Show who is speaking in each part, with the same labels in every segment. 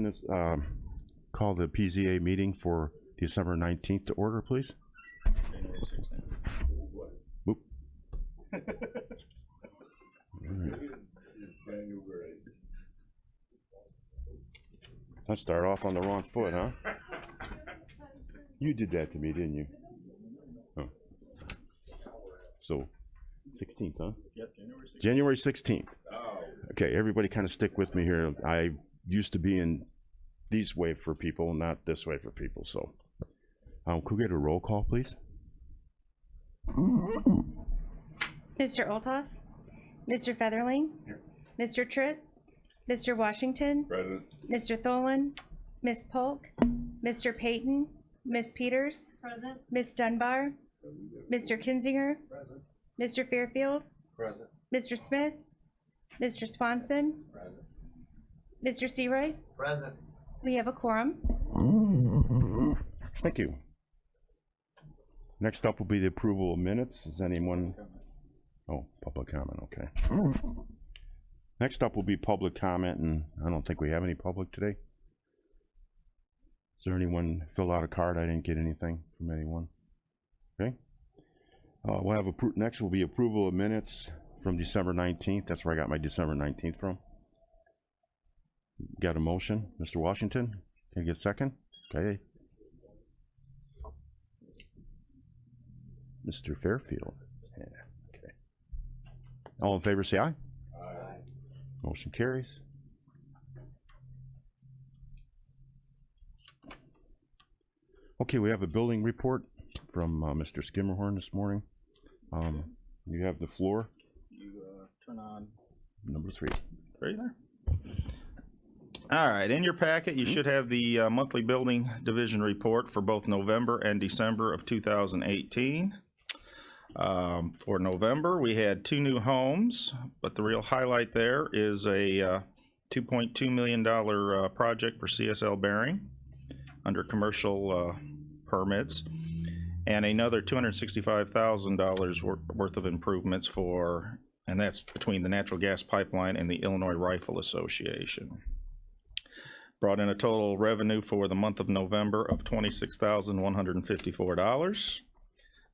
Speaker 1: this, call the PZA meeting for December 19th to order, please.
Speaker 2: January 16th.
Speaker 1: Whoop. Right. I start off on the wrong foot, huh? You did that to me, didn't you? Oh. So, 16th, huh?
Speaker 2: Yep, January 16th.
Speaker 1: January 16th.
Speaker 2: Oh.
Speaker 1: Okay, everybody kind of stick with me here. I used to be in this way for people, not this way for people, so. Could we get a roll call, please?
Speaker 3: Mr. Olthoff, Mr. Featherling,
Speaker 2: Here.
Speaker 3: Mr. Tripp, Mr. Washington,
Speaker 2: Present.
Speaker 3: Mr. Tholen, Ms. Polk, Mr. Payton, Ms. Peters,
Speaker 4: Present.
Speaker 3: Ms. Dunbar, Mr. Kinzinger,
Speaker 2: Present.
Speaker 3: Mr. Fairfield,
Speaker 2: Present.
Speaker 3: Mr. Smith, Mr. Swanson,
Speaker 2: Present.
Speaker 3: Mr. Searoy.
Speaker 2: Present.
Speaker 3: We have a quorum.
Speaker 1: Thank you. Next up will be the approval of minutes. Is anyone? Oh, public comment, okay. Next up will be public comment, and I don't think we have any public today. Is there anyone filled out a card? I didn't get anything from anyone. Okay. We'll have next will be approval of minutes from December 19th. That's where I got my December 19th from. Got a motion, Mr. Washington? Can I get a second? Okay. Mr. Fairfield. Yeah, okay. All in favor, say aye.
Speaker 2: Aye.
Speaker 1: Motion carries. Okay, we have a building report from Mr. Skimmerhorn this morning. You have the floor.
Speaker 2: You turn on
Speaker 1: Number 3.
Speaker 2: right there. All right, in your packet, you should have the monthly building division report for both November and December of 2018. For November, we had 2 new homes, but the real highlight there is a $2.2 million project for CSL Bearing under commercial permits, and another $265,000 worth of improvements for, and that's between the natural gas pipeline and the Illinois Rifle Association. Brought in a total revenue for the month of November of $26,154,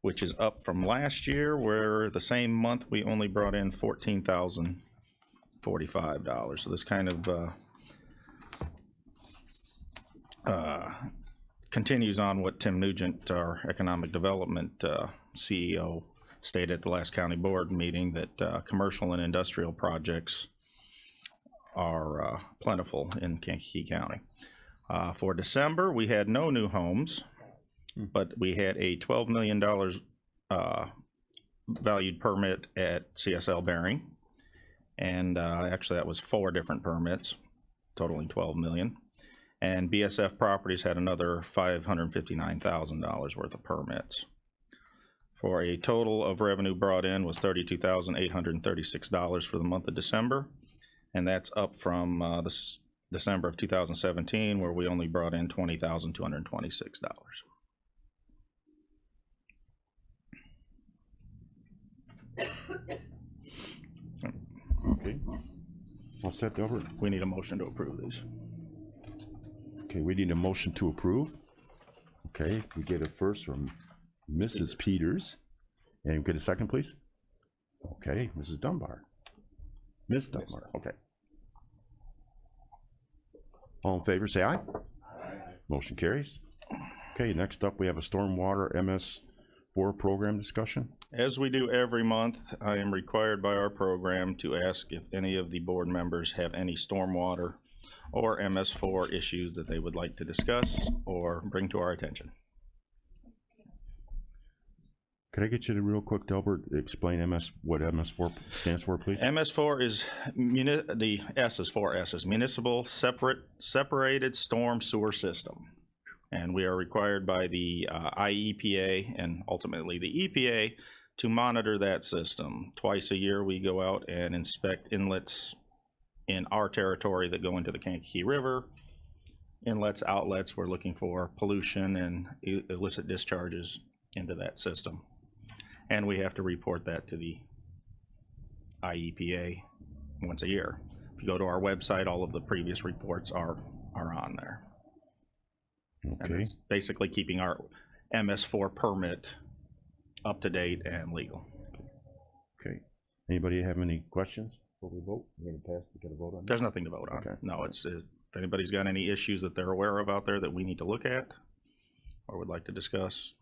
Speaker 2: which is up from last year, where the same month we only brought in $14,045. So this kind of continues on what Tim Nugent, our economic development CEO, stated at the last county board meeting, that commercial and industrial projects are plentiful in Kankakee County. For December, we had no new homes, but we had a $12 million valued permit at CSL Bearing, and actually that was 4 different permits totaling $12 million, and BSF Properties had another $559,000 worth of permits, for a total of revenue brought in was $32,836 for the month of December, and that's up from this December of 2017, where we only brought in $20,226.
Speaker 1: Okay. All set, Delbert?
Speaker 2: We need a motion to approve these.
Speaker 1: Okay, we need a motion to approve. Okay, we get it first from Mrs. Peters. And we get a second, please? Okay, Mrs. Dunbar. Ms. Dunbar, okay. All in favor, say aye.
Speaker 2: Aye.
Speaker 1: Motion carries. Okay, next up, we have a stormwater MS4 program discussion.
Speaker 2: As we do every month, I am required by our program to ask if any of the board members have any stormwater or MS4 issues that they would like to discuss or bring to our attention.
Speaker 1: Could I get you to real quick, Delbert, explain what MS4 stands for, please?
Speaker 2: MS4 is, the S is 4 S's, Municipal Separated Storm Sewer System. And we are required by the IEPA and ultimately the EPA to monitor that system. Twice a year we go out and inspect inlets in our territory that go into the Kankakee River. Inlets, outlets, we're looking for pollution and illicit discharges into that system. And we have to report that to the IEPA once a year. If you go to our website, all of the previous reports are are on there. And
Speaker 1: Okay,
Speaker 2: it's basically keeping our MS4 permit up to date and legal.
Speaker 1: okay. Anybody have any questions before we vote? We're gonna pass, we gotta vote on that?
Speaker 2: There's nothing to vote on.
Speaker 1: Okay.
Speaker 2: No, it's, if anybody's got any issues that they're aware of out there that we need to look at or would like to discuss,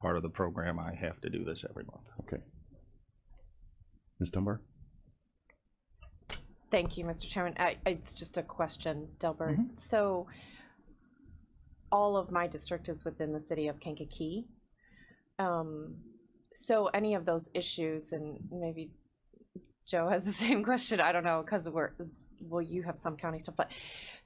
Speaker 2: part of the program, I have to do this every month.
Speaker 1: Okay. Ms. Dunbar?
Speaker 4: Thank you, Mr. Chairman. It's just a question, Delbert.
Speaker 2: Mhm.
Speaker 4: So all of my district is within the city of Kankakee. So any of those issues, and maybe Joe has the same question, I don't know, because well, you have some county stuff, but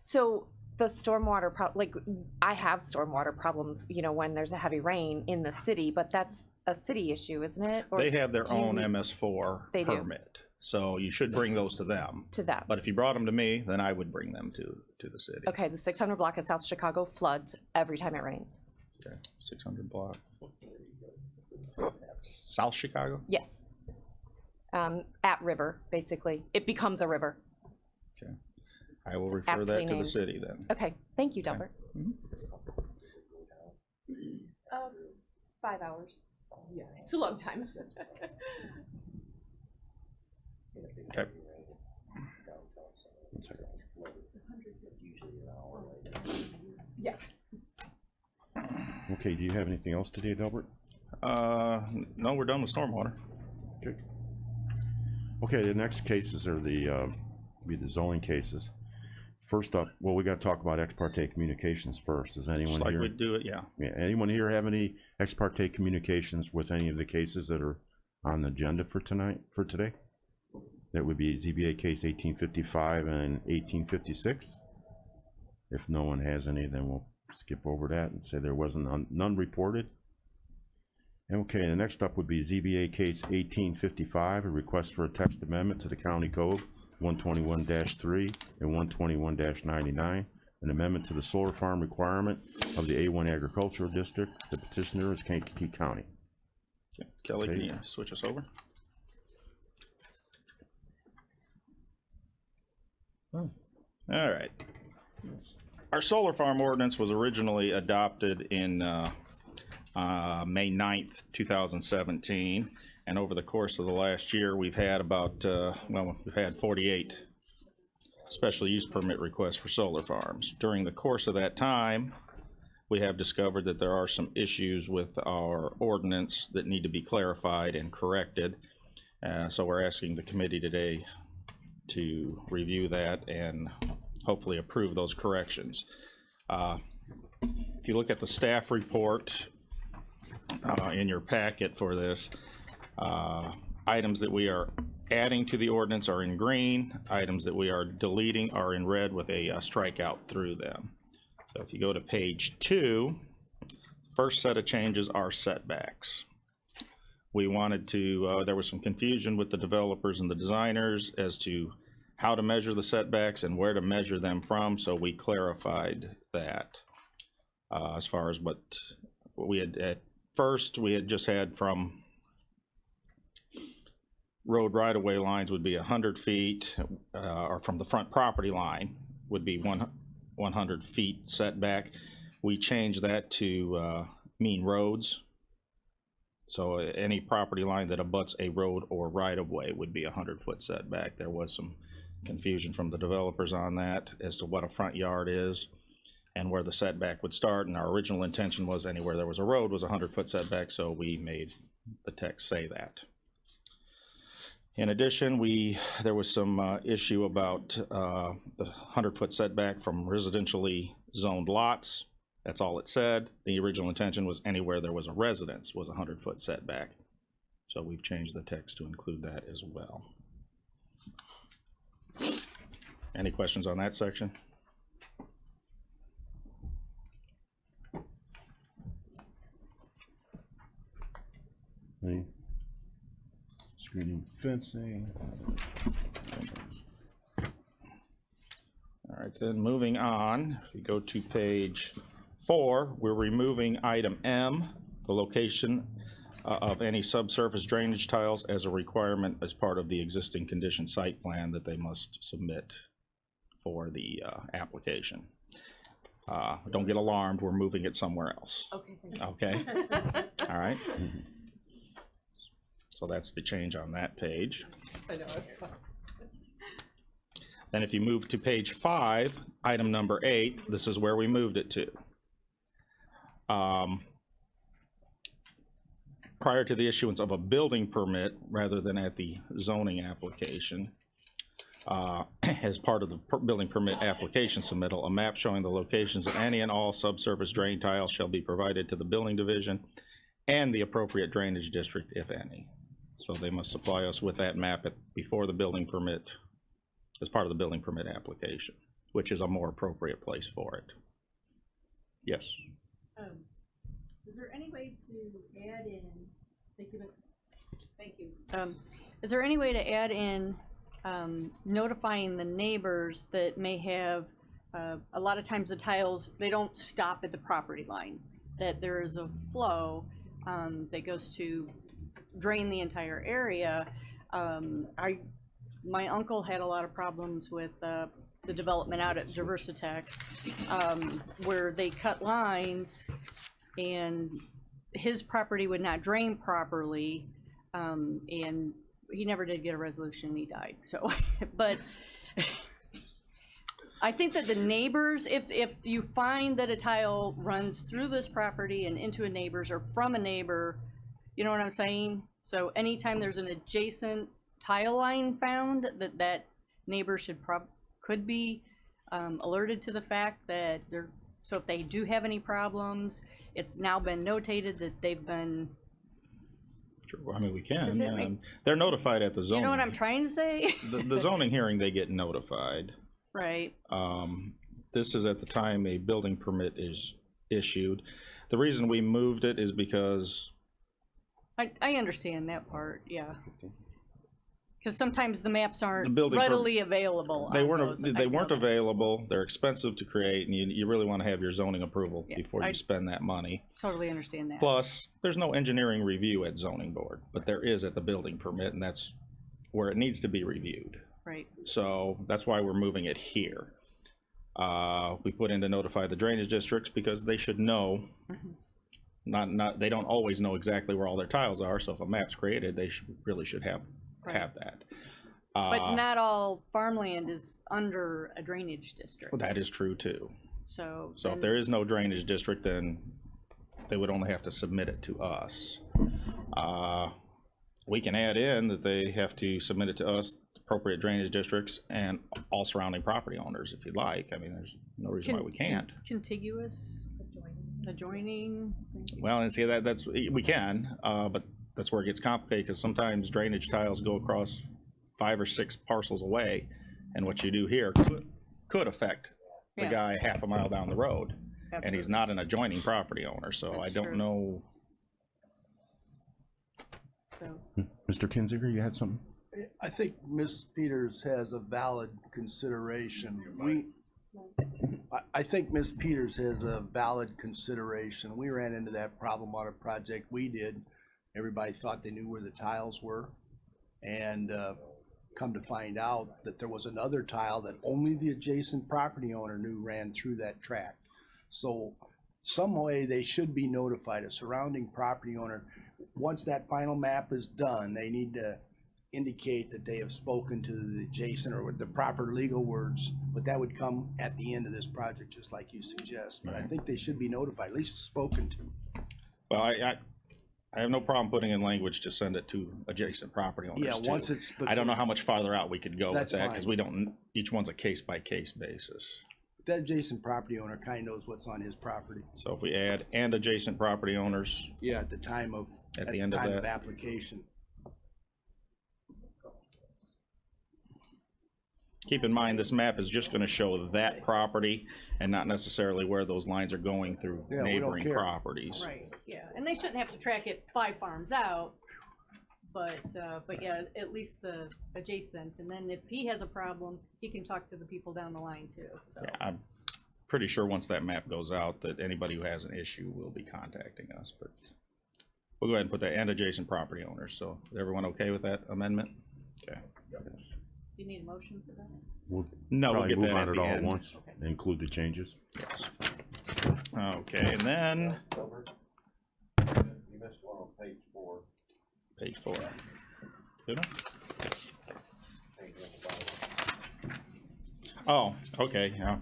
Speaker 4: so the stormwater, like I have stormwater problems, you know, when there's a heavy rain in the city, but that's a city issue, isn't it? Or
Speaker 2: They have their
Speaker 4: do you
Speaker 2: own
Speaker 4: need-
Speaker 2: MS4
Speaker 4: They do.
Speaker 2: permit, so you should bring those to them.
Speaker 4: to that.
Speaker 2: But if you brought them to me, then I would bring them to the city.
Speaker 4: Okay, the 600 block of South Chicago floods every time it rains.
Speaker 2: Okay, 600 block. South Chicago?
Speaker 4: Yes. At river, basically. It becomes a river.
Speaker 2: I will refer
Speaker 4: Aptly
Speaker 2: that to the
Speaker 4: named.
Speaker 2: city then.
Speaker 4: Okay, thank you, Delbert.
Speaker 2: Mhm.
Speaker 4: 5 hours. Yeah, it's a long time.
Speaker 2: Okay.
Speaker 1: One second.
Speaker 4: Yeah.
Speaker 1: Okay, do you have anything else today, Delbert?
Speaker 2: No, we're done with stormwater.
Speaker 1: Okay. Okay, the next cases are the zoning cases. First up, well, we gotta talk about ex parte communications first. Does
Speaker 2: Just
Speaker 1: anyone
Speaker 2: like
Speaker 1: here?
Speaker 2: we do it, yeah.
Speaker 1: Yeah, anyone here have any ex parte communications with any of the cases that are on the agenda for today? That would be ZBA case 1855 and 1856. If no one has any, then we'll skip over that and say there wasn't none reported. Okay, the next up would be ZBA case 1855, a request for a text amendment to the county code 121-3 and 121-99, an amendment to the solar farm requirement of the A1 agricultural district. The petitioner is Kankakee County.
Speaker 2: Okay. Kelly,
Speaker 1: Okay.
Speaker 2: can you switch us over? All right. Our solar farm ordinance was originally adopted in May 9th, 2017. And over the course of the last year, we've had about, we've had 48 special use permit requests for solar farms. During the course of that time, we have discovered that there are some issues with our ordinance that need to be clarified and corrected. So we're asking the committee today to review that and hopefully approve those corrections. If you look at the staff report in your packet for this, items that we are adding to the ordinance are in green. Items that we are deleting are in red with a strikeout through them. So if you go to page 2, first set of changes are setbacks. We wanted to, there was some confusion with the developers and the designers as to how to measure the setbacks and where to measure them from, so we clarified that. As far as what we had at first, we had just had from road right-of-way lines would be 100 feet, or from the front property line would be 100 feet setback. We changed that to mean roads. So any property line that abuts a road or right-of-way would be 100-foot setback. There was some confusion from the developers on that as to what a front yard is and where the setback would start. And our original intention was anywhere there was a road was a 100-foot setback, so we made the text say that. In addition, there was some issue about the 100-foot setback from residentially zoned lots. That's all it said. The original intention was anywhere there was a residence was a 100-foot setback. So we've changed the text to include that as well. Any questions on that section?
Speaker 1: Any screening, fencing.
Speaker 2: All right, then moving on, if you go to page 4, we're removing item M, the location of any subsurface drainage tiles as a requirement as part of the existing condition site plan that they must submit for the application. Don't get alarmed, we're moving it somewhere else.
Speaker 4: Okay, thank you.
Speaker 2: Okay? All right? So that's the change on that page.
Speaker 4: I know, it's fine.
Speaker 2: Then if you move to page 5, item number 8, this is where we moved it to. Prior to the issuance of a building permit, rather than at the zoning application, as part of the building permit application submittal, a map showing the locations of any and all subsurface drain tiles shall be provided to the building division and the appropriate drainage district, if any. So they must supply us with that map before the building permit, as part of the building permit application, which is a more appropriate place for it. Yes.
Speaker 5: Is there any way to add in, thank you. Is there any way to add in notifying the neighbors that may have, a lot of times the tiles, they don't stop at the property line, that there is a flow that goes to drain the entire area? My uncle had a lot of problems with the development out at Diversitech, where they cut lines and his property would not drain properly, and he never did get a resolution, he died, so, but I think that the neighbors, if you find that a tile runs through this property and into a neighbor's or from a neighbor, you know what I'm saying? So anytime there's an adjacent tile line found, that neighbor could be alerted to the fact that they're, so if they do have any problems, it's now been notated that they've been.
Speaker 2: Sure, I mean, we can.
Speaker 5: Does it make-
Speaker 2: They're notified at the zoning.
Speaker 5: You know what I'm trying to say?
Speaker 2: The zoning hearing, they get notified.
Speaker 5: Right.
Speaker 2: This is at the time a building permit is issued. The reason we moved it is because
Speaker 5: I understand that part, yeah. Because sometimes the maps aren't
Speaker 2: The building
Speaker 5: readily available.
Speaker 2: they
Speaker 5: on
Speaker 2: weren't
Speaker 5: those. I
Speaker 2: they
Speaker 5: know
Speaker 2: weren't
Speaker 5: that.
Speaker 2: available. They're expensive to create, and you really want to have your zoning approval
Speaker 5: Yeah,
Speaker 2: before you spend that money.
Speaker 5: Totally understand that.
Speaker 2: Plus, there's no engineering review at zoning board, but there is at the building permit, and that's where it needs to be reviewed.
Speaker 5: Right.
Speaker 2: So that's why we're moving it here. We put in to notify the drainage districts because they should know. They don't always know exactly where all their tiles are. So if a map's created, they really should have that.
Speaker 5: But not all farmland is under a drainage district.
Speaker 2: Well, that is true too.
Speaker 5: So
Speaker 2: So
Speaker 5: then-
Speaker 2: if there is no drainage district, then they would only have to submit it to us. We can add in that they have to submit it to us, appropriate drainage districts, and all surrounding property owners, if you'd like. I mean, there's no reason why we can't.
Speaker 5: Contiguous, adjoining.
Speaker 2: Well, and see, that's, we can, but that's where it gets complicated, because sometimes drainage tiles go across 5 or 6 parcels away, and what you do here could affect the
Speaker 5: Yeah.
Speaker 2: guy half a mile down the road, and he's not an adjoining property owner, so I
Speaker 5: That's
Speaker 2: don't
Speaker 5: true.
Speaker 2: know.
Speaker 5: So
Speaker 1: Mr. Kinziger, you had something?
Speaker 6: I think Ms. Peters has a valid consideration. I think Ms. Peters has a valid consideration. We ran into that problem on a project we did. Everybody thought they knew where the tiles were. And come to find out that there was another tile that only the adjacent property owner knew ran through that tract. So some way they should be notified, a surrounding property owner. Once that final map is done, they need to indicate that they have spoken to the adjacent, or with the proper legal words, but that would come at the end of this project, just like you suggest. But I think they should be notified, at least spoken to.
Speaker 2: Well, I have no problem putting in language to send it to adjacent property owners
Speaker 6: Yeah,
Speaker 2: too.
Speaker 6: once it's.
Speaker 2: I don't know how much farther out we could go with
Speaker 6: That's
Speaker 2: that, because
Speaker 6: fine.
Speaker 2: we don't, each one's a case-by-case basis.
Speaker 6: That adjacent property owner kind of knows what's on his property.
Speaker 2: So if we add "and adjacent property owners,"
Speaker 6: Yeah, at the time of.
Speaker 2: At the end of
Speaker 6: time
Speaker 2: that.
Speaker 6: application.
Speaker 2: keep in mind, this map is just gonna show that property and not necessarily where those lines are going through
Speaker 6: Yeah, we don't
Speaker 2: neighboring
Speaker 6: care.
Speaker 2: properties.
Speaker 5: Right, yeah, and they shouldn't have to track it 5 farms out, but yeah, at least the adjacent, and then if he has a problem, he can talk to the people down the line too, so.
Speaker 2: Yeah, I'm pretty sure once that map goes out that anybody who has an issue will be contacting us, but we'll go ahead and put that "and adjacent property owners." So is everyone okay with that amendment? Okay.
Speaker 5: Do you need a motion for that?
Speaker 1: We'll
Speaker 2: No, we'll
Speaker 1: probably
Speaker 2: get
Speaker 1: move
Speaker 2: that
Speaker 1: on
Speaker 2: at
Speaker 1: it
Speaker 2: the
Speaker 1: all at
Speaker 2: end.
Speaker 1: once, include the changes.
Speaker 2: Okay, and then
Speaker 7: You missed one on page 4.
Speaker 2: page 4. Did I? Oh, okay, yeah,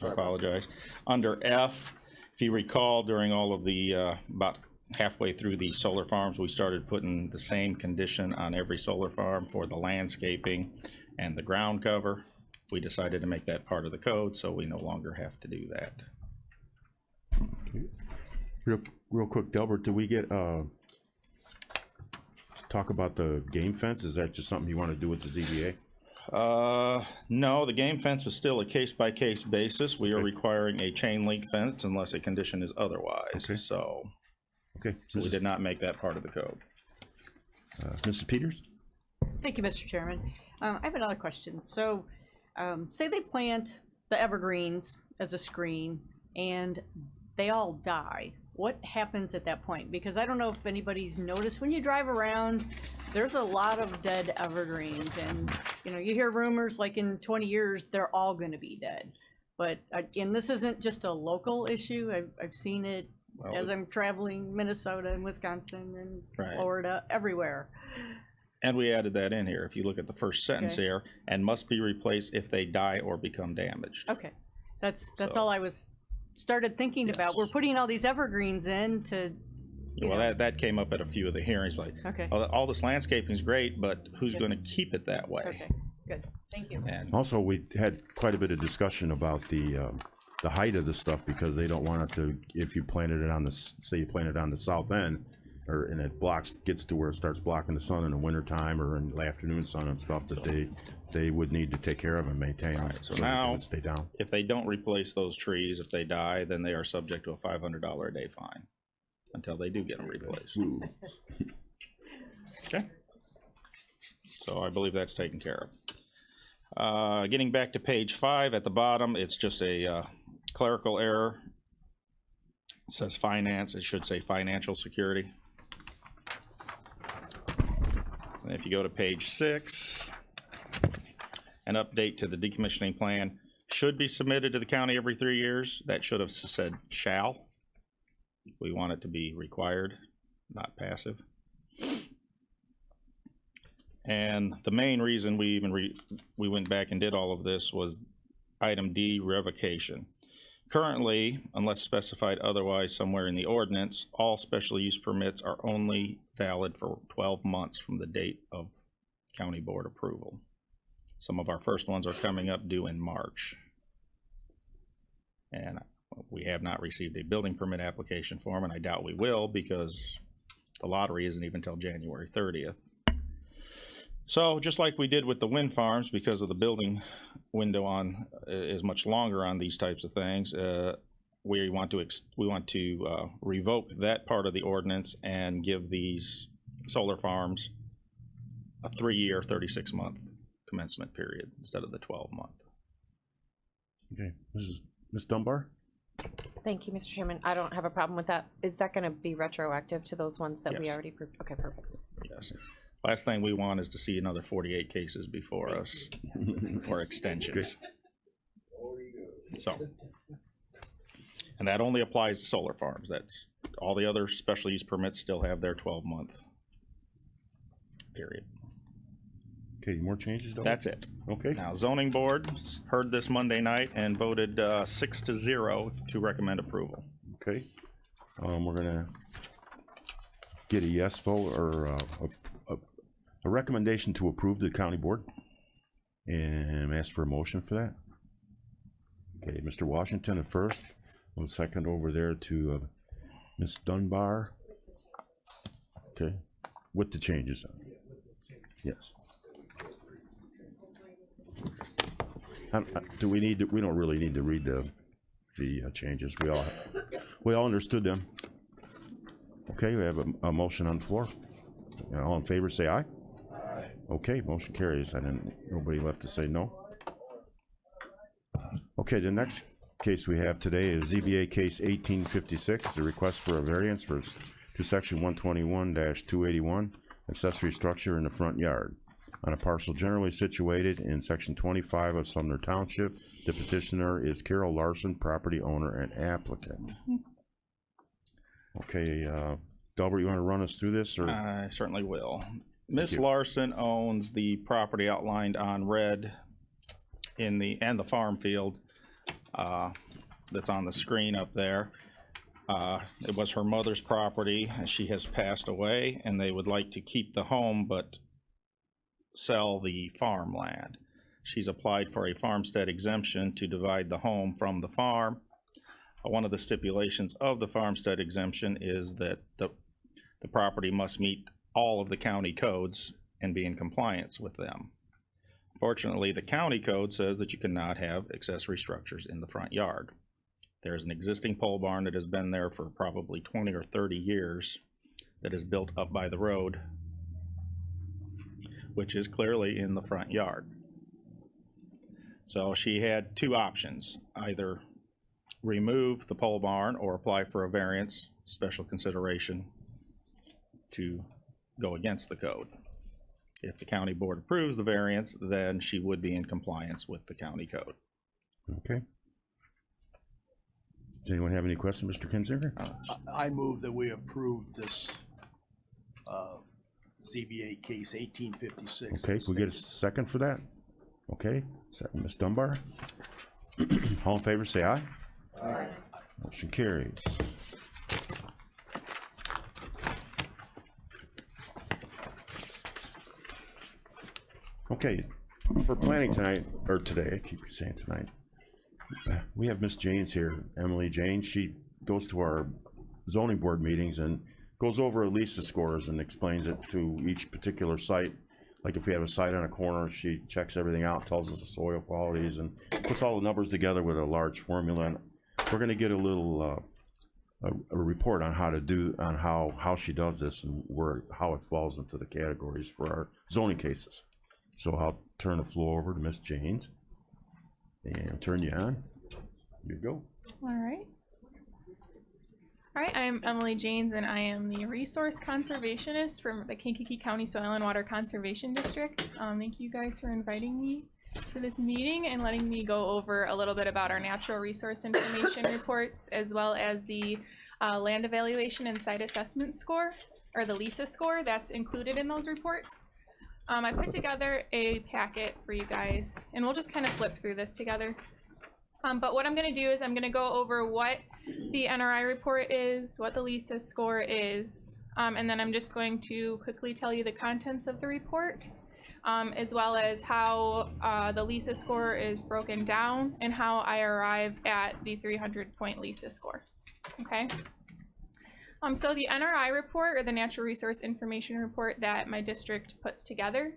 Speaker 2: I apologize. Under F, if you recall, during all of the, about halfway through the solar farms, we started putting the same condition on every solar farm for the landscaping and the ground cover. We decided to make that part of the code, so we no longer have to do that.
Speaker 1: Real quick, Delbert, do we get, talk about the game fence? Is that just something you want to do with the ZBA?
Speaker 2: No, the game fence is still a case-by-case basis. We are requiring a chain link fence unless a condition is otherwise,
Speaker 1: Okay.
Speaker 2: so
Speaker 1: Okay,
Speaker 2: we did not make that part of the code.
Speaker 1: Mrs. Peters?
Speaker 5: Thank you, Mr. Chairman. I have another question. So, say they plant the evergreens as a screen and they all die. What happens at that point? Because I don't know if anybody's noticed, when you drive around, there's a lot of dead evergreens, and you know, you hear rumors like in 20 years they're all going to be dead. But and this isn't just a local issue. I've seen it
Speaker 2: Well,
Speaker 5: as I'm traveling Minnesota and Wisconsin and
Speaker 2: Right.
Speaker 5: Florida, everywhere.
Speaker 2: And we added that in here. If you look at the first sentence
Speaker 5: Okay.
Speaker 2: here, and must be replaced if they die or become damaged.
Speaker 5: Okay, that's
Speaker 2: So-
Speaker 5: all I was started thinking about. We're putting all these evergreens in to, you
Speaker 2: Well,
Speaker 5: know.
Speaker 2: that came up at a few of the hearings, like,
Speaker 5: Okay,
Speaker 2: all this landscaping is great, but who's
Speaker 5: Yeah.
Speaker 2: going to keep it that way?
Speaker 5: okay, good, thank you.
Speaker 2: And
Speaker 1: Also, we had quite a bit of discussion about the height of the stuff, because they don't want it to, if you planted it on the, say you planted it on the south end, or, and it gets to where it starts blocking the sun in the wintertime or in the afternoon sun and stuff, that they would need to take care of and maintain them.
Speaker 2: so
Speaker 1: they
Speaker 2: now-
Speaker 1: would stay down.
Speaker 2: if they don't replace those trees, if they die, then they are subject to a $500 a day fine until they do get them replaced.
Speaker 1: Ooh.
Speaker 2: Okay. So I believe that's taken care of. Getting back to page 5 at the bottom, it's just a clerical error. It says finance, it should say financial security. And if you go to page 6, an update to the decommissioning plan should be submitted to the county every 3 years. That should have said shall. We want it to be required, not passive. And the main reason we even we went back and did all of this was item D, revocation. Currently, unless specified otherwise somewhere in the ordinance, all special use permits are only valid for 12 months from the date of county board approval. Some of our first ones are coming up due in March. And we have not received a building permit application form, and I doubt we will, because the lottery isn't even until January 30th. So just like we did with the wind farms, because of the building window on is much longer on these types of things, we want to revoke that part of the ordinance and give these solar farms a 3-year, 36-month commencement period instead of the 12-month.
Speaker 1: Okay, Ms. Dunbar?
Speaker 4: Thank you, Mr. Chairman. I don't have a problem with that. Is that gonna be retroactive to those ones that we
Speaker 2: Yes.
Speaker 4: already approved? Okay, perfect.
Speaker 2: Yes. Last thing we want is to see another 48 cases before us or extensions. So, and that only applies to solar farms. That's all the other special use permits still have their 12-month period.
Speaker 1: Okay, more changes? Delbert?
Speaker 2: That's it.
Speaker 1: Okay,
Speaker 2: Now, zoning board heard this Monday night and voted 6-0 to recommend approval.
Speaker 1: okay. We're gonna get a yes vote, or a recommendation to approve the county board, and ask for a motion for that. Okay, Mr. Washington at first, one second over there to Ms. Dunbar. Okay, with the changes. Yes. Do we need to, we don't really need to read the changes. We all understood them. Okay, we have a motion on the floor. All in favor, say aye. Aye. Okay, motion carries. Nobody left to say no. Okay, the next case we have today is ZBA case 1856, the request for a variance to section 121-281, accessory structure in the front yard. on a parcel generally situated in section 25 of Sumner Township. The petitioner is Carol Larson, property owner and applicant. Okay, Delbert, you want to run us through this, or?
Speaker 2: I certainly will. Miss
Speaker 1: you.
Speaker 2: Larson owns the property outlined on red and the farm field that's on the screen up there. It was her mother's property, and she has passed away, and they would like to keep the home but sell the farmland. She's applied for a farmstead exemption to divide the home from the farm. One of the stipulations of the farmstead exemption is that the property must meet all of the county codes and be in compliance with them. Fortunately, the county code says that you cannot have accessory structures in the front yard. There's an existing pole barn that has been there for probably 20 or 30 years that is built up by the road, which is clearly in the front yard. So she had two options: either remove the pole barn or apply for a variance, special consideration, to go against the code. If the county board approves the variance, then she would be in compliance with the county code.
Speaker 1: Okay. Does anyone have any questions, Mr. Kinzinger?
Speaker 6: I move that we approve this ZBA case 1856.
Speaker 1: Okay, can we get a second for that? Okay, second, Ms. Dunbar. All in favor, say aye.
Speaker 6: Aye.
Speaker 1: Motion carries. Okay, for planning tonight, or today, I keep saying tonight, we have Miss Janes here, Emily Janes. She goes to our zoning board meetings and goes over Lisa scores and explains it to each particular site. Like if we have a site on a corner, she checks everything out, tells us the soil qualities, and puts all the numbers together with a large formula. And we're gonna get a little, a report on how to do, on how she does this and how it falls into the categories for our zoning cases. So I'll turn the floor over to Miss Janes and turn you on. You go.
Speaker 8: All right. All right, I'm Emily Janes, and I am the resource conservationist from the Kankakee County Soil and Water Conservation District. Thank you guys for inviting me to this meeting and letting me go over a little bit about our natural resource information reports, as well as the land evaluation and site assessment score, or the LISA score that's included in those reports. I put together a packet for you guys, and we'll just kind of flip through this together. But what I'm going to do is I'm going to go over what the NRI report is, what the LISA score is, and then I'm just going to quickly tell you the contents of the report, as well as how the LISA score is broken down and how I arrive at the 300-point LISA score. Okay. So the NRI report, or the Natural Resource Information Report that my district puts together,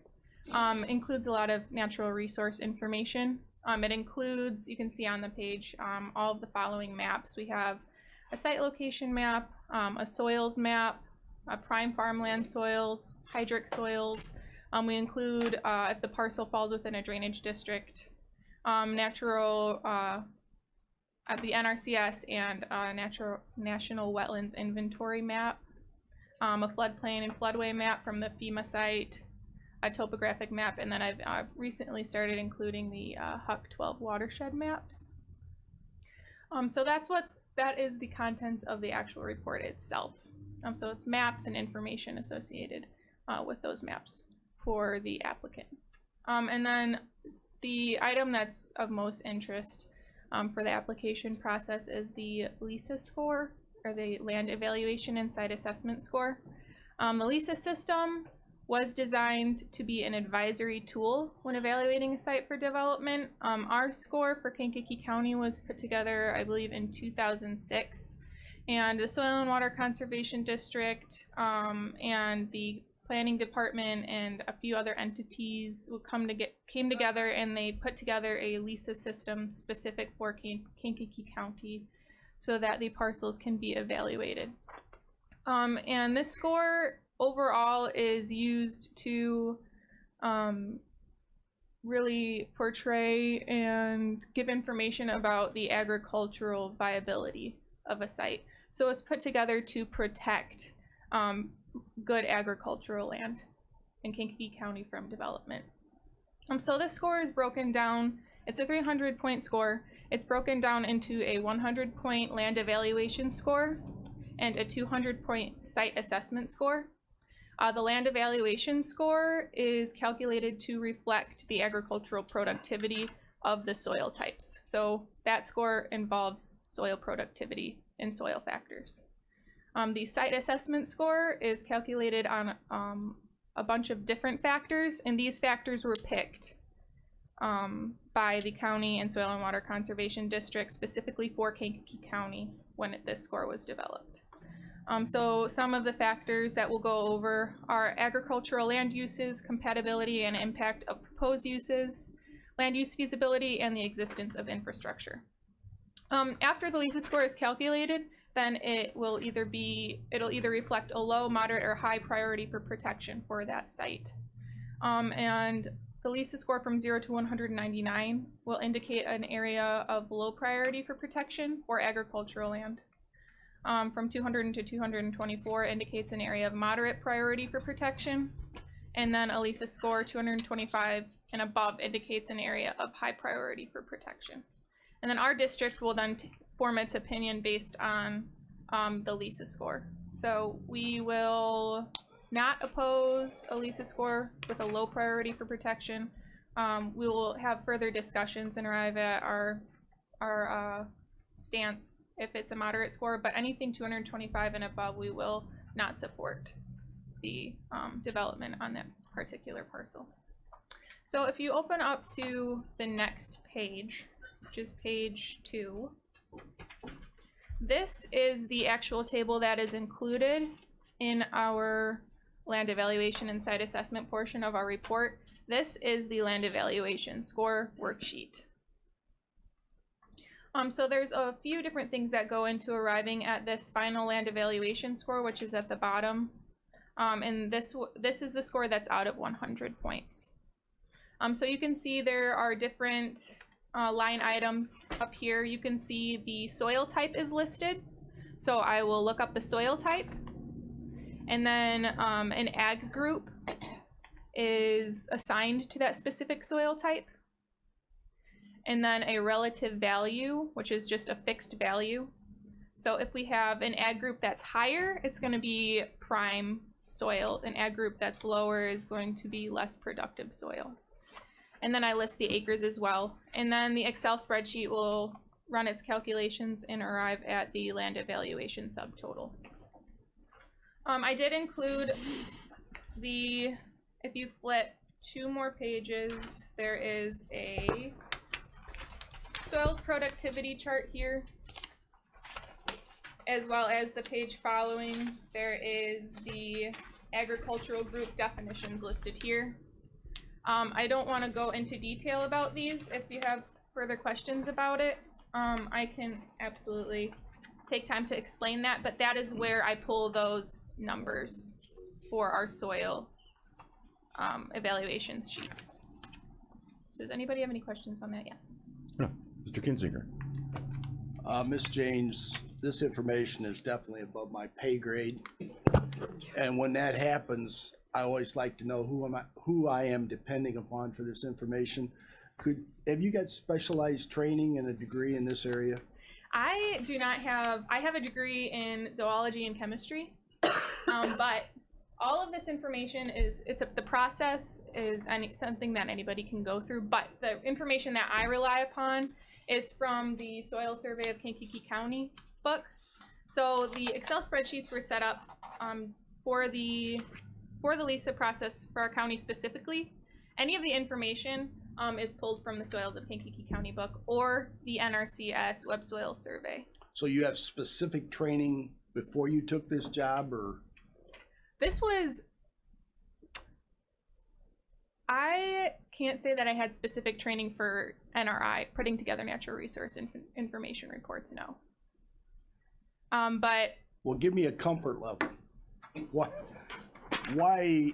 Speaker 8: includes a lot of natural resource information. It includes, you can see on the page, all of the following maps. We have a site location map, a soils map, prime farmland soils, hydric soils. We include if the parcel falls within a drainage district, natural, the NRCS and National Wetlands Inventory map, a floodplain and floodway map from the FEMA site, a topographic map, and then I've recently started including the HUC 12 watershed maps. So that is the contents of the actual report itself. So it's maps and information associated with those maps for the applicant. And then the item that's of most interest for the application process is the LISA score, or the Land Evaluation and Site Assessment score. The LISA system was designed to be an advisory tool when evaluating a site for development. Our score for Kankakee County was put together, I believe, in 2006. And the Soil and Water Conservation District and the Planning Department and a few other entities came together, and they put together a LISA system specific for Kankakee County so that the parcels can be evaluated. And this score overall is used to really portray and give information about the agricultural viability of a site. So it's put together to protect good agricultural land. in Kankakee County from development. So this score is broken down, it's a 300-point score. It's broken down into a 100-point land evaluation score and a 200-point site assessment score. The land evaluation score is calculated to reflect the agricultural productivity of the soil types. So that score involves soil productivity and soil factors. The site assessment score is calculated on a bunch of different factors, and these factors were picked by the county and Soil and Water Conservation District specifically for Kankakee County when this score was developed. So some of the factors that we'll go over are agricultural land uses, compatibility and impact of proposed uses, land use feasibility, and the existence of infrastructure. After the LISA score is calculated, then it'll either reflect a low, moderate, or high priority for protection for that site. And the LISA score from 0 to 199 will indicate an area of low priority for protection for agricultural land. From 200 to 224 indicates an area of moderate priority for protection. And then a LISA score 225 and above indicates an area of high priority for protection. And then our district will then form its opinion based on the LISA score. So we will not oppose a LISA score with a low priority for protection. We will have further discussions and arrive at our stance if it's a moderate score, but anything 225 and above, we will not support the development on that particular parcel. So if you open up to the next page, which is page 2, this is the actual table that is included in our land evaluation and site assessment portion of our report. This is the land evaluation score worksheet. So there's a few different things that go into arriving at this final land evaluation score, which is at the bottom. And this is the score that's out of 100 points. So you can see there are different line items up here. You can see the soil type is listed. So I will look up the soil type. And then an ag group is assigned to that specific soil type. And then a relative value, which is just a fixed value. So if we have an ag group that's higher, it's going to be prime soil. An ag group that's lower is going to be less productive soil. And then I list the acres as well. And then the Excel spreadsheet will run its calculations and arrive at the land evaluation subtotal. I did include if you flip 2 more pages, there is a soils productivity chart here, as well as the page following. There is the agricultural group definitions listed here. I don't want to go into detail about these. If you have further questions about it, I can absolutely take time to explain that, but that is where I pull those numbers for our soil evaluation sheet. So does anybody have any questions on that? Yes.
Speaker 1: No. Mr. Kinzinger.
Speaker 6: Ms. James, this information is definitely above my pay grade. And when that happens, I always like to know who I am depending upon for this information. Have you got specialized training and a degree in this area?
Speaker 8: I do not have, I have a degree in zoology and chemistry, but all of this information the process is something that anybody can go through, but the information that I rely upon is from the Soil Survey of Kankakee County book. So the Excel spreadsheets were set up for the LISA process for our county specifically. Any of the information is pulled from the Soils of Kankakee County book or the NRCS Web Soil Survey.
Speaker 6: So you have specific training before you took this job, or?
Speaker 8: This was, I can't say that I had specific training for NRI, putting together natural resource information reports, no. But.
Speaker 6: Well, give me a comfort level. Why,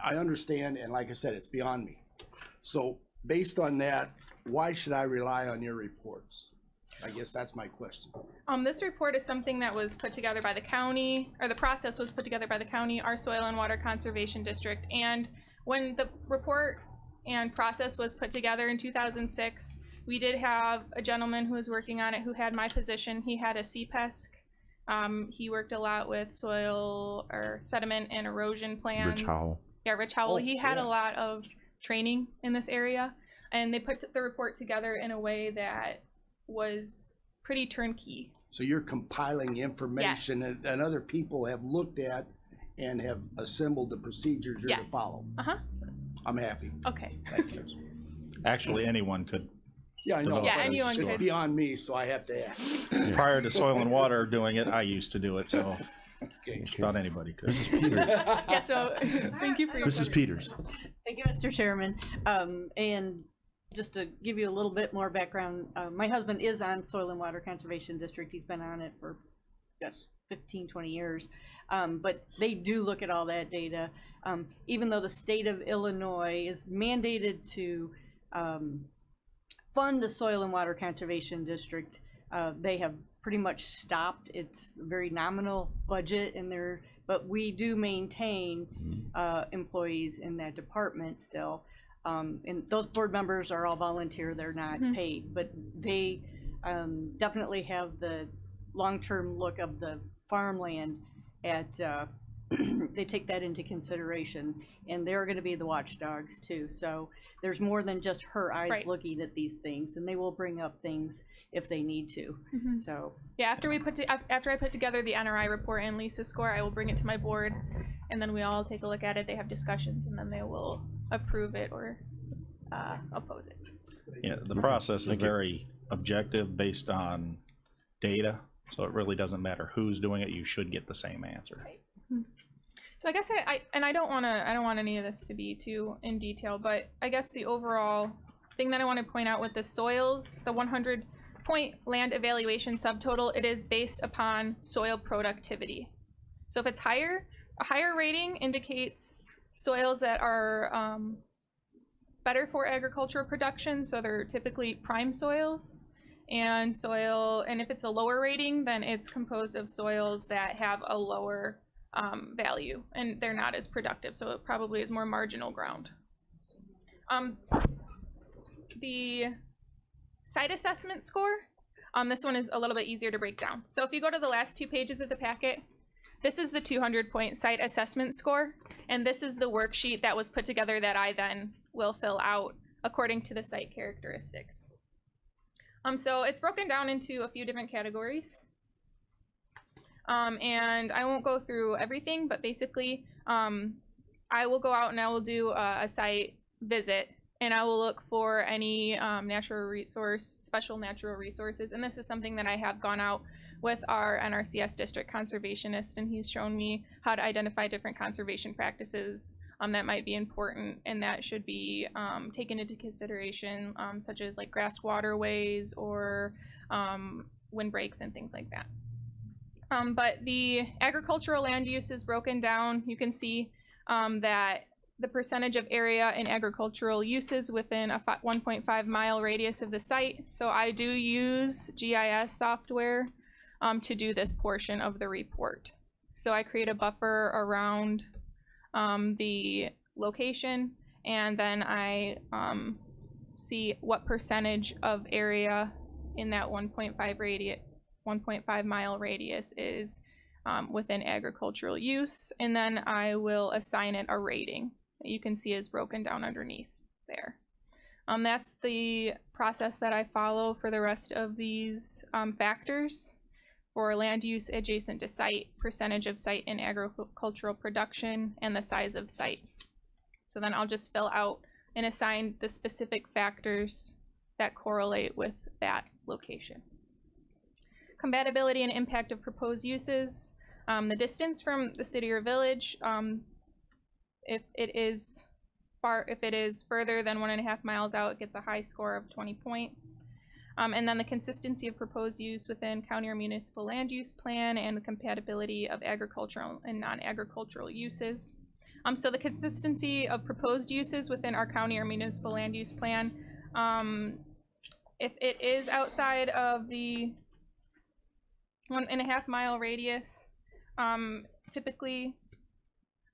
Speaker 6: I understand, and like I said, it's beyond me. So based on that, why should I rely on your reports? I guess that's my question.
Speaker 8: This report is something that was put together by the county, or the process was put together by the county, our Soil and Water Conservation District. And when the report and process was put together in 2006, we did have a gentleman who was working on it who had my position. He had a CPESC. He worked a lot with soil or sediment and erosion plans.
Speaker 1: Rich Howell.
Speaker 8: Yeah, Rich Howell.
Speaker 6: Oh,
Speaker 8: He had
Speaker 6: yeah.
Speaker 8: a lot of training in this area, and they put the report together in a way that was pretty turnkey.
Speaker 6: So you're compiling information
Speaker 8: Yes.
Speaker 6: that other people have looked at and have assembled the procedures you're to
Speaker 8: Yes.
Speaker 6: follow.
Speaker 8: Uh-huh.
Speaker 6: I'm happy.
Speaker 8: Okay.
Speaker 6: Thank you.
Speaker 2: Actually, anyone could.
Speaker 6: Yeah, I know.
Speaker 2: Develop
Speaker 8: Yeah,
Speaker 6: but
Speaker 8: anyone
Speaker 6: it's
Speaker 8: could.
Speaker 6: beyond me, so I have to ask.
Speaker 2: Prior to Soil and Water doing it, I used to do it, so
Speaker 6: Okay.
Speaker 2: about anybody could.
Speaker 8: Yeah, so thank you for your
Speaker 1: Mrs.
Speaker 8: question.
Speaker 1: Peters.
Speaker 5: Thank you, Mr. Chairman. And just to give you a little bit more background, my husband is on Soil and Water Conservation District. He's been on it for 15, 20 years. But they do look at all that data. Even though the state of Illinois is mandated to fund the Soil and Water Conservation District, they have pretty much stopped. It's a very nominal budget in there, but we do maintain employees in that department still. And those board members are all volunteer, they're not paid, but they definitely have the long-term look of the farmland at, they take that into consideration, and they're gonna be the watchdogs too. So there's more than just her eyes
Speaker 8: Right.
Speaker 5: looking at these things, and they will bring up things if they need to, so.
Speaker 8: Yeah, after I put together the NRI report and Lisa's score, I will bring it to my board, and then we all take a look at it. They have discussions, and then they will approve it or oppose it.
Speaker 2: Yeah, the process is very objective based on data, so it really doesn't matter who's doing it. You should get the same answer.
Speaker 8: So I guess I don't want any of this to be too in detail, but I guess the overall thing that I want to point out with the soils, the 100-point land evaluation subtotal, it is based upon soil productivity. So if it's higher, a higher rating indicates soils that are better for agricultural production, so they're typically prime soils. And if it's a lower rating, then it's composed of soils that have a lower value, and they're not as productive, so it probably is more marginal ground. The site assessment score, this one is a little bit easier to break down. So if you go to the last 2 pages of the packet, this is the 200-point site assessment score, and this is the worksheet that was put together that I then will fill out according to the site characteristics. So it's broken down into a few different categories. And I won't go through everything, but basically, I will go out and I will do a site visit, and I will look for any special natural resources. And this is something that I have gone out with our NRCS district conservationist, and he's shown me how to identify different conservation practices that might be important and that should be taken into consideration, such as like grass waterways or windbreaks and things like that. But the agricultural land use is broken down. You can see that the percentage of area in agricultural uses within a 1.5 mile radius of the site. So I do use GIS software to do this portion of the report. So I create a buffer around the location, and then I see what percentage of area in that 1.5 mile radius is within agricultural use, and then I will assign it a rating that you can see is broken down underneath there. That's the process that I follow for the rest of these factors for land use adjacent to site, percentage of site in agricultural production, and the size of site. So then I'll just fill out and assign the specific factors that correlate with that location. Compatibility and impact of proposed uses. The distance from the city or village, if it is further than 1.5 miles out, it gets a high score of 20 points. And then the consistency of proposed use within county or municipal land use plan, and the compatibility of agricultural and non-agricultural uses. So the consistency of proposed uses within our county or municipal land use plan, If it is outside of the 1.5 mile radius, typically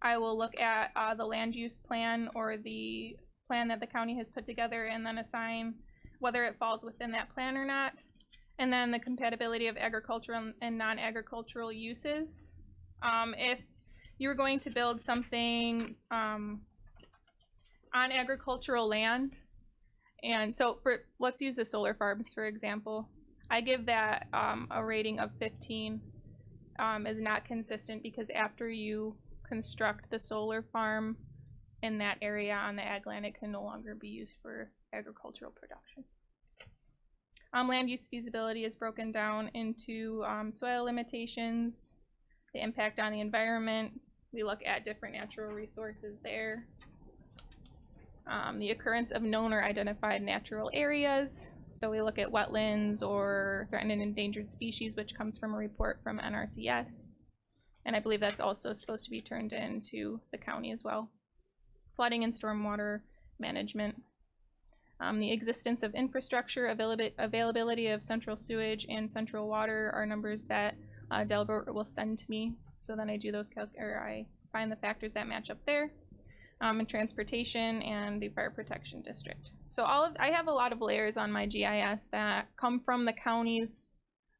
Speaker 8: I will look at the land use plan or the plan that the county has put together and then assign whether it falls within that plan or not. And then the compatibility of agricultural and non-agricultural uses. If you were going to build something on agricultural land, and so let's use the solar farms for example, I give that a rating of 15 is not consistent because after you construct the solar farm in that area on the ag land, it can no longer be used for agricultural production. Land use feasibility is broken down into soil limitations, the impact on the environment. We look at different natural resources there. The occurrence of known or identified natural areas. So we look at wetlands or threatened and endangered species, which comes from a report from NRCS. And I believe that's also supposed to be turned into the county as well. Flooding and stormwater management. The existence of infrastructure, availability of central sewage and central water are numbers that Delbert will send to me. So then I do those I find the factors that match up there. And transportation and the fire protection district. So I have a lot of layers on my GIS that come from the county's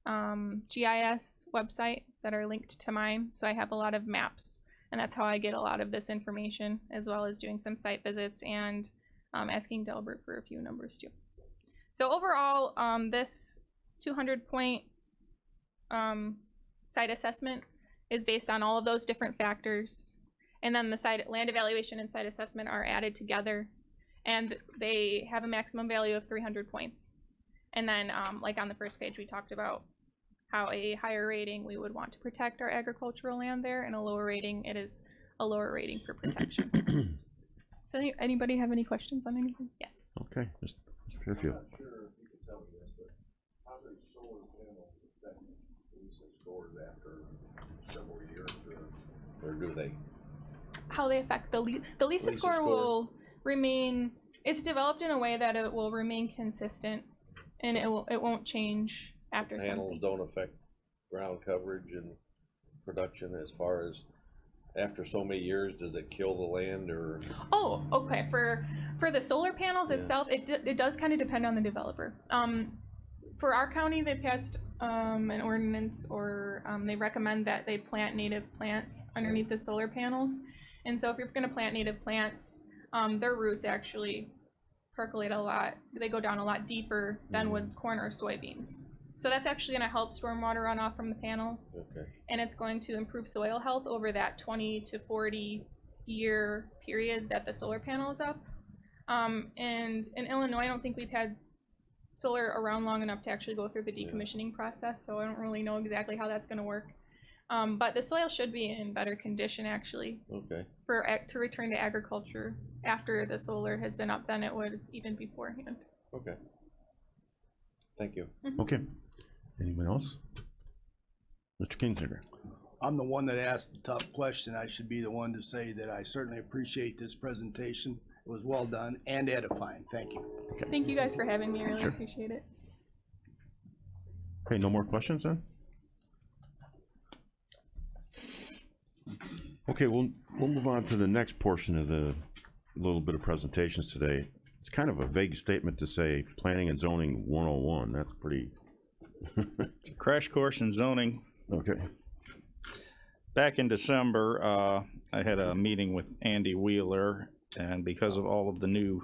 Speaker 8: GIS website that are linked to mine. So I have a lot of maps, and that's how I get a lot of this information, as well as doing some site visits and asking Delbert for a few numbers too. So overall, this 200-point site assessment is based on all of those different factors. And then the land evaluation and site assessment are added together, and they have a maximum value of 300 points. And then, like on the first page, we talked about how a higher rating, we would want to protect our agricultural land there, and a lower rating, it is a lower rating for protection. So anybody have any questions on anything? Yes.
Speaker 1: Okay, just a few.
Speaker 7: I'm not sure if you can tell me this, but how do solar panels affect Lisa scores after several years, or do they?
Speaker 8: How they affect the Lisa score will remain, it's developed in a way that it will remain consistent, and it won't change after
Speaker 7: Panels don't affect ground coverage and production as far as after so many years. Does it kill the land or?
Speaker 8: Oh, okay. For the solar panels itself, it does kind of depend on the developer. For our county, they passed an ordinance, or they recommend that they plant native plants underneath the solar panels. And so if you're going to plant native plants, their roots actually percolate a lot. They go down a lot deeper than would corn or soybeans. So that's actually going to help stormwater runoff from the panels. Okay. And it's going to improve soil health over that 20 to 40 year period that the solar panel is up. And in Illinois, I don't think we've had solar around long enough to actually go through the decommissioning process, so I don't really know exactly how that's going to work. But the soil should be in better condition, actually, to return to agriculture after the solar has been up than it was even beforehand.
Speaker 7: Okay. Thank you.
Speaker 1: Okay. Anyone else? Mr. Kinzinger.
Speaker 6: I'm the one that asked the tough question. I should be the one to say that I certainly appreciate this presentation. It was well done and edifying. Thank you.
Speaker 1: Okay.
Speaker 8: Thank you guys for having me. I really appreciate it.
Speaker 1: Okay, no more questions then? Okay, we'll move on to the next portion of the little bit of presentations today. It's kind of a vague statement to say planning and zoning 101. That's pretty.
Speaker 2: It's a crash course in zoning.
Speaker 1: Okay.
Speaker 2: Back in December, I had a meeting with Andy Wheeler, and because of all of the new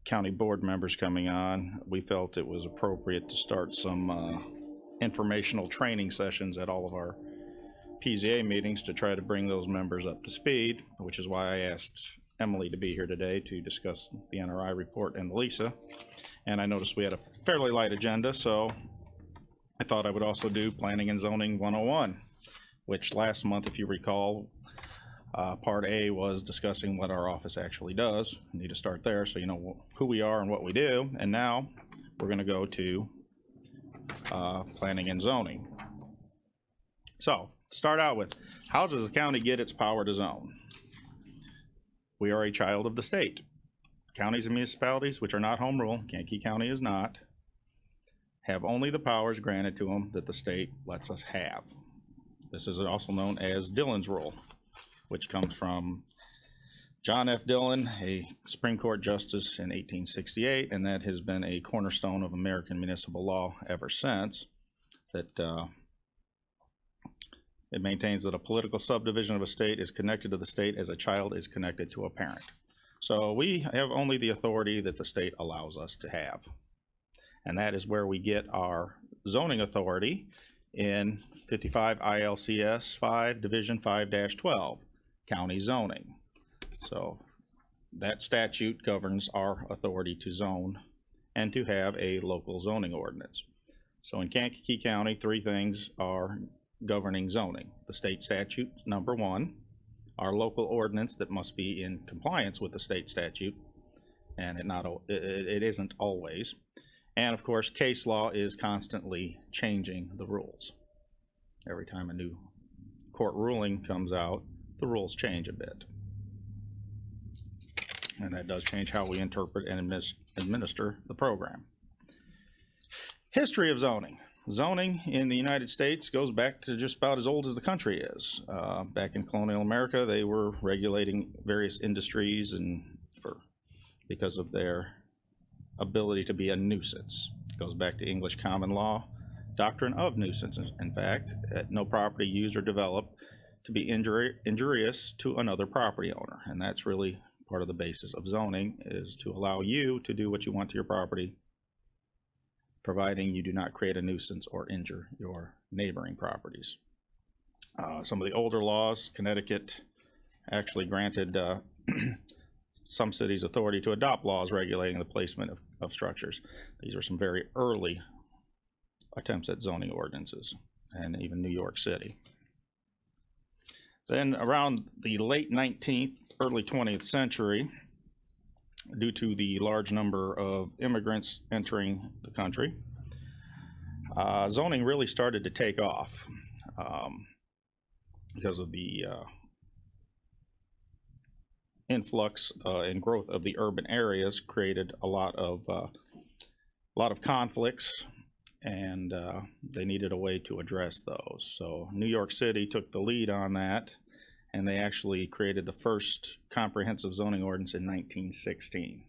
Speaker 2: county board members coming on, we felt it was appropriate to start some informational training sessions at all of our PZA meetings to try to bring those members up to speed, which is why I asked Emily to be here today to discuss the NRI report and Lisa. And I noticed we had a fairly light agenda, so I thought I would also do Planning and Zoning 101, which last month, if you recall, part A was discussing what our office actually does. We need to start there so you know who we are and what we do. And now we're going to go to Planning and Zoning. So start out with, how does the county get its power to zone? We are a child of the state. Counties and municipalities, which are not home rule, Kankakee County is not, have only the powers granted to them that the state lets us have. This is also known as Dillon's Rule, which comes from John F. Dillon, a Supreme Court justice in 1868, and that has been a cornerstone of American municipal law ever since. That it maintains that a political subdivision of a state is connected to the state as a child is connected to a parent. So we have only the authority that the state allows us to have. And that is where we get our zoning authority in 55 ILCS 5, Division 5-12, county zoning. So that statute governs our authority to zone and to have a local zoning ordinance. So in Kankakee County, 3 things are governing zoning. The state statute, number 1, our local ordinance that must be in compliance with the state statute, and it isn't always. And of course, case law is constantly changing the rules. Every time a new court ruling comes out, the rules change a bit. And that does change how we interpret and administer the program. History of zoning. Zoning in the United States goes back to just about as old as the country is. Back in colonial America, they were regulating various industries because of their ability to be a nuisance. It goes back to English common law, doctrine of nuisance. In fact, no property used or developed to be injurious to another property owner. And that's really part of the basis of zoning, is to allow you to do what you want to your property, providing you do not create a nuisance or injure your neighboring properties. Some of the older laws, Connecticut actually granted some cities authority to adopt laws regulating the placement of structures. These are some very early attempts at zoning ordinances, and even New York City. Then around the late 19th, early 20th century, due to the large number of immigrants entering the country, zoning really started to take off because of the influx and growth of the urban areas created a lot of conflicts, and they needed a way to address those. So New York City took the lead on that, and they actually created the first comprehensive zoning ordinance in 1916.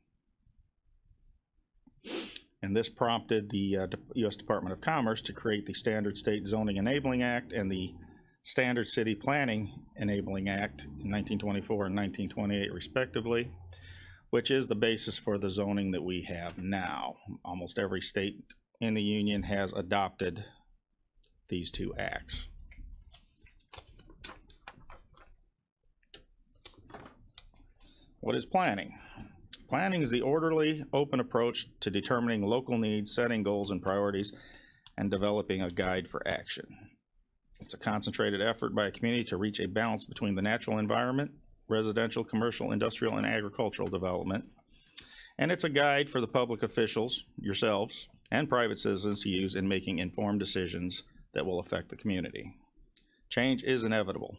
Speaker 2: And this prompted the U.S. Department of Commerce to create the Standard State Zoning Enabling Act and the Standard City Planning Enabling Act in 1924 and 1928 respectively, which is the basis for the zoning that we have now. Almost every state in the Union has adopted these 2 acts. What is planning? Planning is the orderly, open approach to determining local needs, setting goals and priorities, and developing a guide for action. It's a concentrated effort by a community to reach a balance between the natural environment, residential, commercial, industrial, and agricultural development. And it's a guide for the public officials, yourselves, and private citizens to use in making informed decisions that will affect the community. Change is inevitable.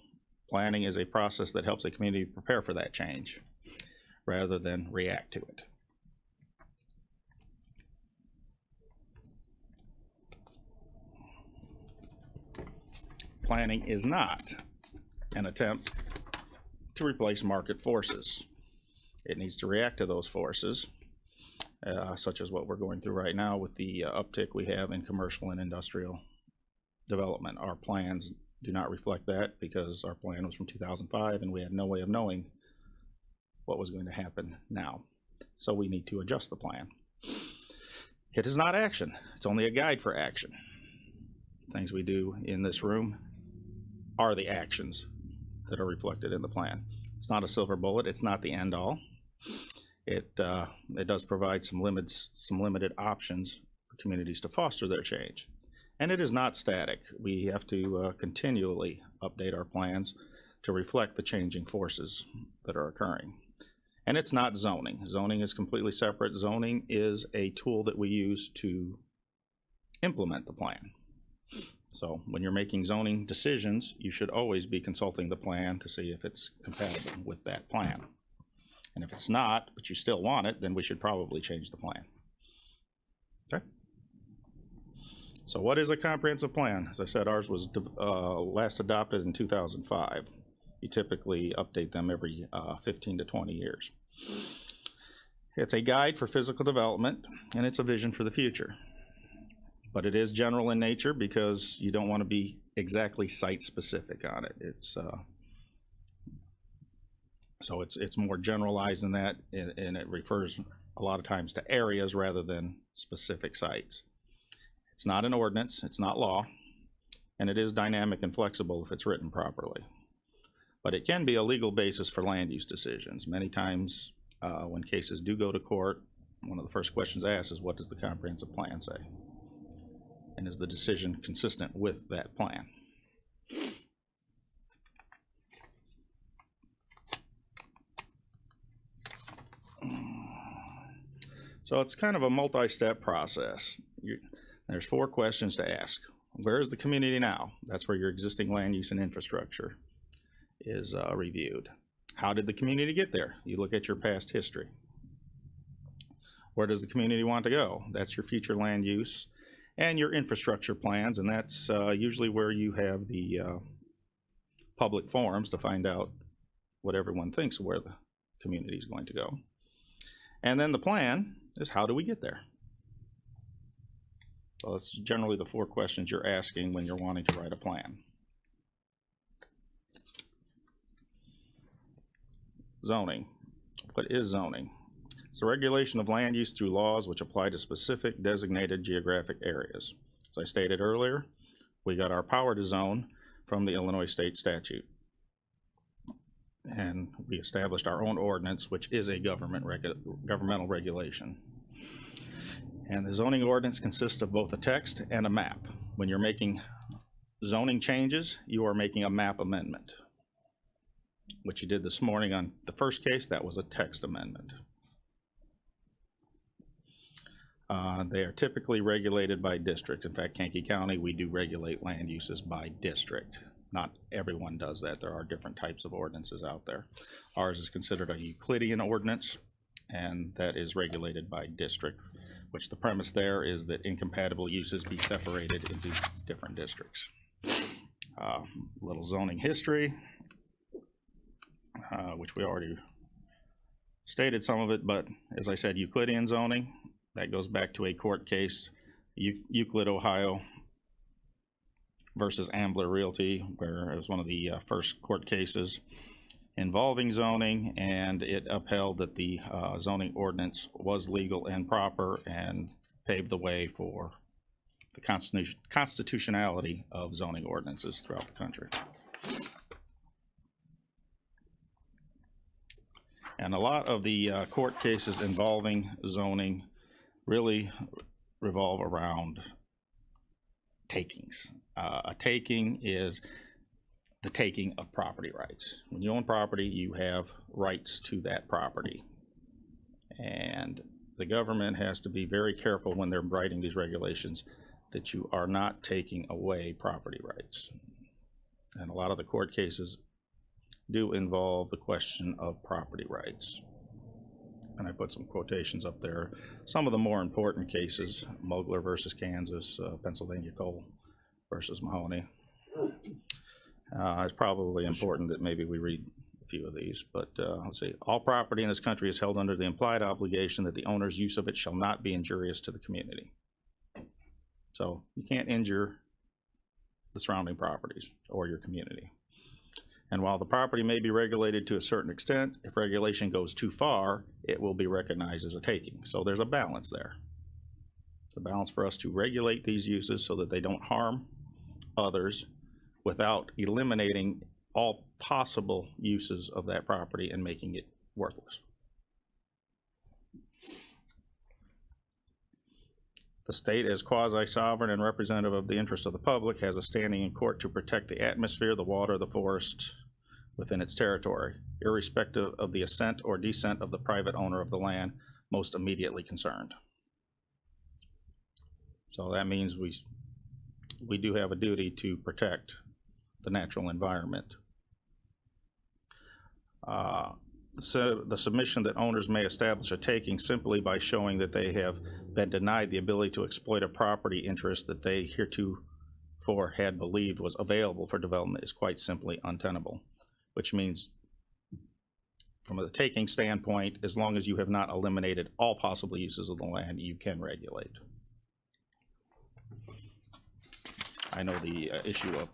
Speaker 2: Planning is a process that helps a community prepare for that change, rather than react to it. Planning is not an attempt to replace market forces. It needs to react to those forces, such as what we're going through right now with the uptick we have in commercial and industrial development. Our plans do not reflect that, because our plan was from 2005 and we had no way of knowing what was going to happen now. So we need to adjust the plan. It is not action. It's only a guide for action. Things we do in this room are the actions that are reflected in the plan. It's not a silver bullet. It's not the end all. It does provide some limited options for communities to foster their change. And it is not static. We have to continually update our plans to reflect the changing forces that are occurring. And it's not zoning. Zoning is completely separate. Zoning is a tool that we use to implement the plan. So when you're making zoning decisions, you should always be consulting the plan to see if it's compatible with that plan. And if it's not, but you still want it, then we should probably change the plan. Okay? So what is a comprehensive plan? As I said, ours was last adopted in 2005. You typically update them every 15 to 20 years. It's a guide for physical development, and it's a vision for the future. But it is general in nature because you don't want to be exactly site-specific on it. So it's more generalized than that, and it refers a lot of times to areas rather than specific sites. It's not an ordinance, it's not law, and it is dynamic and flexible if it's written properly. But it can be a legal basis for land use decisions. Many times when cases do go to court, one of the first questions asked is, what does the comprehensive plan say? And is the decision consistent with that plan? So it's kind of a multi-step process. There's 4 questions to ask. Where is the community now? That's where your existing land use and infrastructure is reviewed. How did the community get there? You look at your past history. Where does the community want to go? That's your future land use and your infrastructure plans, and that's usually where you have the public forums to find out what everyone thinks of where the community is going to go. And then the plan is, how do we get there? So that's generally the 4 questions you're asking when you're wanting to write a plan. Zoning. What is zoning? It's the regulation of land use through laws which apply to specific designated geographic areas. As I stated earlier, we got our power to zone from the Illinois state statute. And we established our own ordinance, which is a governmental regulation. And the zoning ordinance consists of both a text and a map. When you're making zoning changes, you are making a map amendment. What you did this morning on the first case, that was a text amendment. They are typically regulated by district. In fact, Kankakee County, we do regulate land uses by district. Not everyone does that. There are different types of ordinances out there. Ours is considered a Euclidean ordinance, and that is regulated by district, which the premise there is that incompatible uses be separated into different districts. Little zoning history, which we already stated some of it, but as I said, Euclidean zoning, that goes back to a court case, Euclid, Ohio, versus Ambler Realty, where it was one of the first court cases involving zoning, and it upheld that the zoning ordinance was legal and proper and paved the way for the constitutionality of zoning ordinances throughout the country. And a lot of the court cases involving zoning really revolve around takings. A taking is the taking of property rights. When you own property, you have rights to that property. And the government has to be very careful when they're writing these regulations that you are not taking away property rights. And a lot of the court cases do involve the question of property rights. And I put some quotations up there. Some of the more important cases, Mogler versus Kansas, Pennsylvania Coal versus Mahoney. It's probably important that maybe we read a few of these, but let's see. All property in this country is held under the implied obligation that the owner's use of it shall not be injurious to the community. So you can't injure the surrounding properties or your community. And while the property may be regulated to a certain extent, if regulation goes too far, it will be recognized as a taking. So there's a balance there. It's a balance for us to regulate these uses so that they don't harm others without eliminating all possible uses of that property and making it worthless. The state, as quasi-sovereign and representative of the interests of the public, has a standing in court to protect the atmosphere, the water, the forest within its territory, irrespective of the assent or dissent of the private owner of the land most immediately concerned. So that means we do have a duty to protect the natural environment. So the submission that owners may establish a taking simply by showing that they have been denied the ability to exploit a property interest that they heretofore had believed was available for development is quite simply untenable, which means from a taking standpoint, as long as you have not eliminated all possible uses of the land, you can regulate. I know the issue of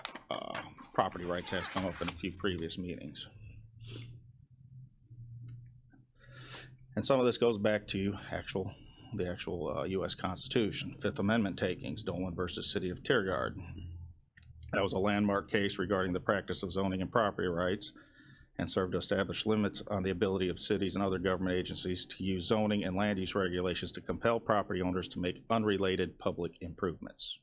Speaker 2: property rights has come up in a few previous meetings. And some of this goes back to the actual U.S. Constitution. Fifth Amendment takings, Dolan versus City of Tiergard. That was a landmark case regarding the practice of zoning and property rights, and served to establish limits on the ability of cities and other government agencies to use zoning and land use regulations to compel property owners to make unrelated public improvements.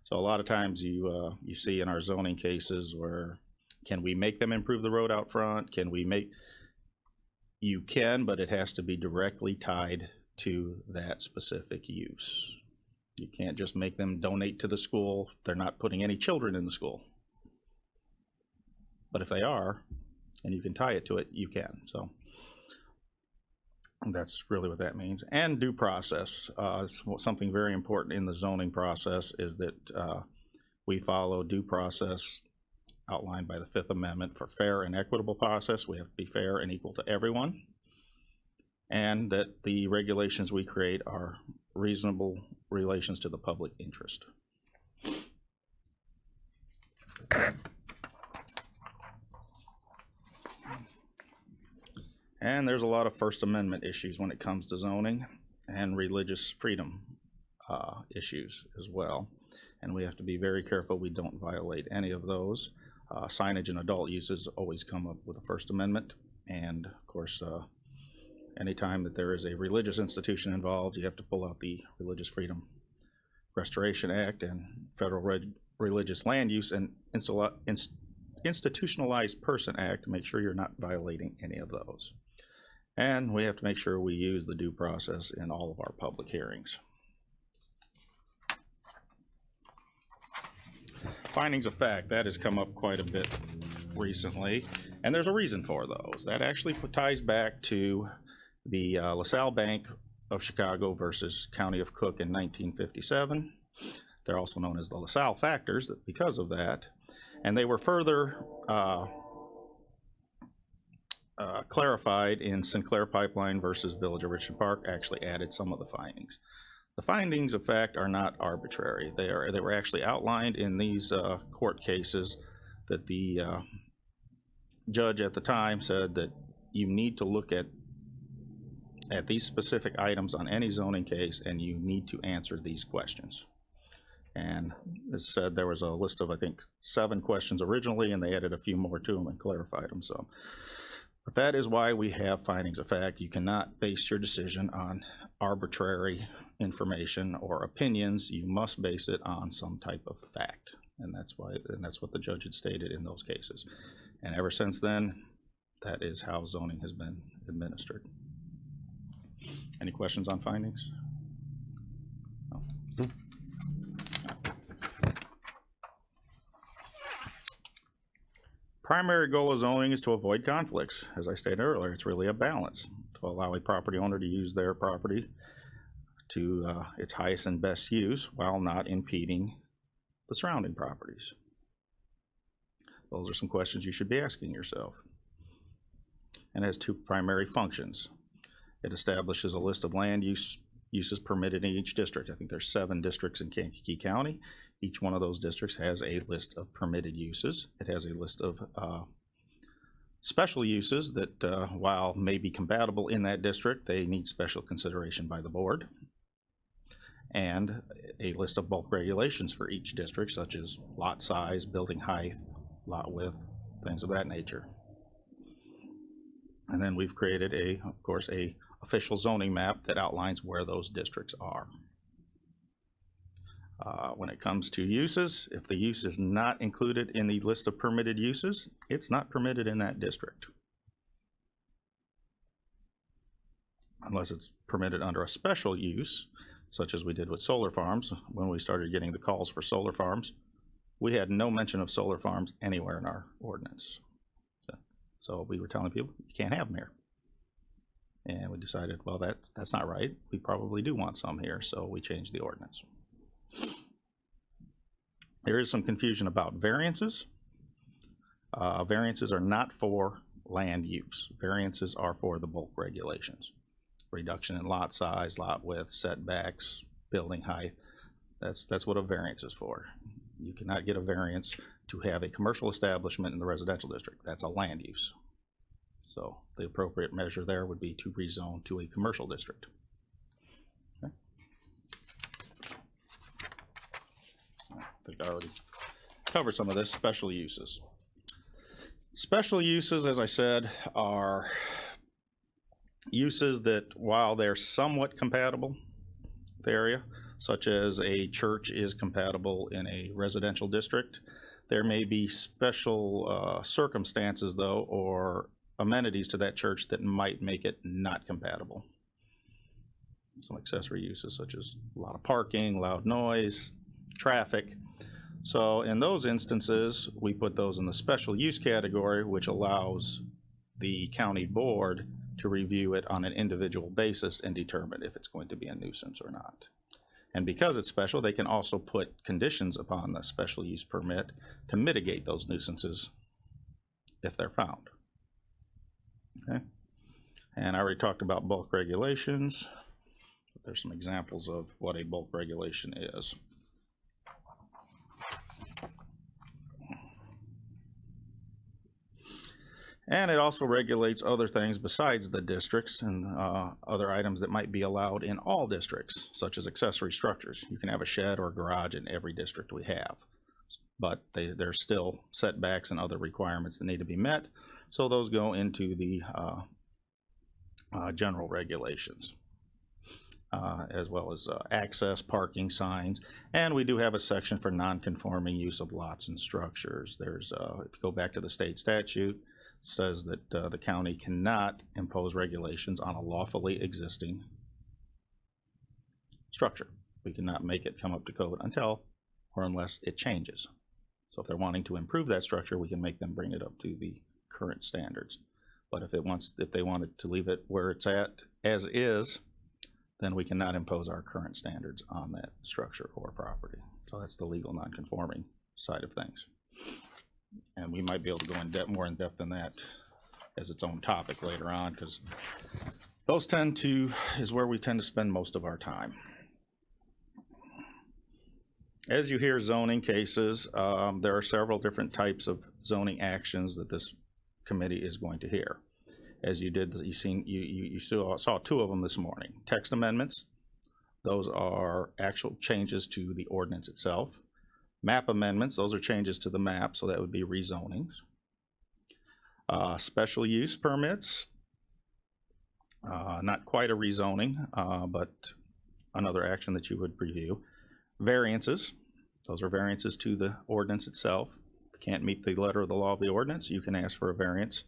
Speaker 2: So a lot of times you see in our zoning cases where, can we make them improve the road out front? You can, but it has to be directly tied to that specific use. You can't just make them donate to the school. They're not putting any children in the school. But if they are, and you can tie it to it, you can. So that's really what that means. And due process. Something very important in the zoning process is that we follow due process outlined by the Fifth Amendment for fair and equitable process. We have to be fair and equal to everyone. And that the regulations we create are reasonable relations to the public interest. And there's a lot of First Amendment issues when it comes to zoning and religious freedom issues as well. And we have to be very careful we don't violate any of those. Signage and adult uses always come up with the First Amendment. And of course, anytime that there is a religious institution involved, you have to pull out the Religious Freedom Restoration Act and Federal Religious Land Use and Institutionalized Person Act to make sure you're not violating any of those. And we have to make sure we use the due process in all of our public hearings. Findings of fact, that has come up quite a bit recently, and there's a reason for those. That actually ties back to the LaSalle Bank of Chicago versus County of Cook in 1957. They're also known as the LaSalle factors because of that. And they were further clarified in Sinclair Pipeline versus Village of Richmond Park, actually added some of the findings. The findings of fact are not arbitrary. They were actually outlined in these court cases that the judge at the time said that you need to look at these specific items on any zoning case, and you need to answer these questions. And as said, there was a list of, I think, 7 questions originally, and they added a few more to them and clarified them. So, but that is why we have findings of fact. You cannot base your decision on arbitrary information or opinions. You must base it on some type of fact, and that's what the judge had stated in those cases. And ever since then, that is how zoning has been administered. Any questions on findings? No. Primary goal of zoning is to avoid conflicts. As I stated earlier, it's really a balance to allow a property owner to use their property to its highest and best use while not impeding the surrounding properties. Those are some questions you should be asking yourself. And it has 2 primary functions. It establishes a list of land uses permitted in each district. I think there's 7 districts in Kankakee County. Each one of those districts has a list of permitted uses. It has a list of special uses that while may be compatible in that district, they need special consideration by the board. And a list of bulk regulations for each district, such as lot size, building height, lot width, things of that nature. And then we've created of course, a official zoning map that outlines where those districts are. When it comes to uses, if the use is not included in the list of permitted uses, it's not permitted in that district. Unless it's permitted under a special use, such as we did with solar farms. When we started getting the calls for solar farms, we had no mention of solar farms anywhere in our ordinance. So we were telling people, you can't have them here. And we decided, well, that's not right. We probably do want some here, so we changed the ordinance. There is some confusion about variances. Variances are not for land use. Variances are for the bulk regulations. Reduction in lot size, lot width, setbacks, building height. That's what a variance is for. You cannot get a variance to have a commercial establishment in the residential district. That's a land use. So the appropriate measure there would be to rezone to a commercial district. Okay. I think I already covered some of this. Special uses. Special uses, as I said, are uses that, while they're somewhat compatible with the area, such as a church is compatible in a residential district, there may be special circumstances, though, or amenities to that church that might make it not compatible. Some accessory uses such as a lot of parking, loud noise, traffic. So in those instances, we put those in the special use category, which allows the county board to review it on an individual basis and determine if it's going to be a nuisance or not. And because it's special, they can also put conditions upon the special use permit to mitigate those nuisances if they're found. Okay. And I already talked about bulk regulations. There's some examples of what a bulk regulation is. And it also regulates other things besides the districts and other items that might be allowed in all districts, such as accessory structures. You can have a shed or a garage in every district we have, but there's still setbacks and other requirements that need to be met. So those go into the general regulations, as well as access, parking, signs. And we do have a section for non-conforming use of lots and structures. There's, if you go back to the state statute, it says that the county cannot impose regulations on a lawfully existing structure. We cannot make it come up to code until or unless it changes. So if they're wanting to improve that structure, we can make them bring it up to the current standards. But if they wanted to leave it where it's at as is, then we cannot impose our current standards on that structure or property. So that's the legal non-conforming side of things. And we might be able to go in depth, more in depth than that as its own topic later on, because those is where we tend to spend most of our time. As you hear zoning cases, there are several different types of zoning actions that this committee is going to hear. As you did, you saw two of them this morning. Text amendments, those are actual changes to the ordinance itself. Map amendments, those are changes to the map, so that would be rezonings. Special use permits, not quite a rezoning, but another action that you would review. Variances, those are variances to the ordinance itself. If you can't meet the letter of the law of the ordinance, you can ask for a variance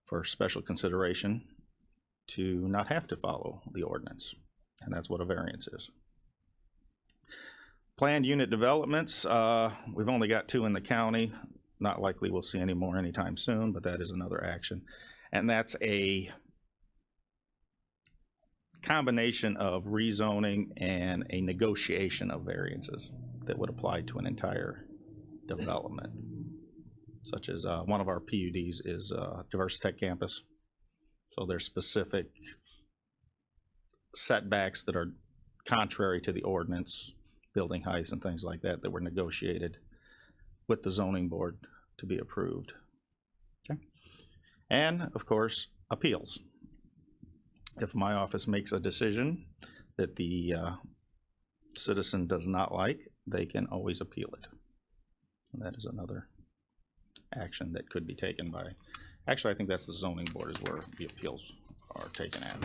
Speaker 2: for special consideration to not have to follow the ordinance, and that's what a variance is. Planned unit developments, we've only got 2 in the county. Not likely we'll see any more anytime soon, but that is another action. And that's a combination of rezoning and a negotiation of variances that would apply to an entire development. Such as one of our PUDs is Diverse Tech Campus. So there's specific setbacks that are contrary to the ordinance, building heights and things like that, that were negotiated with the zoning board to be approved. Okay. And of course, appeals. If my office makes a decision that the citizen does not like, they can always appeal it. And that is another action that could be taken by, actually I think that's the zoning board is where the appeals are taken at.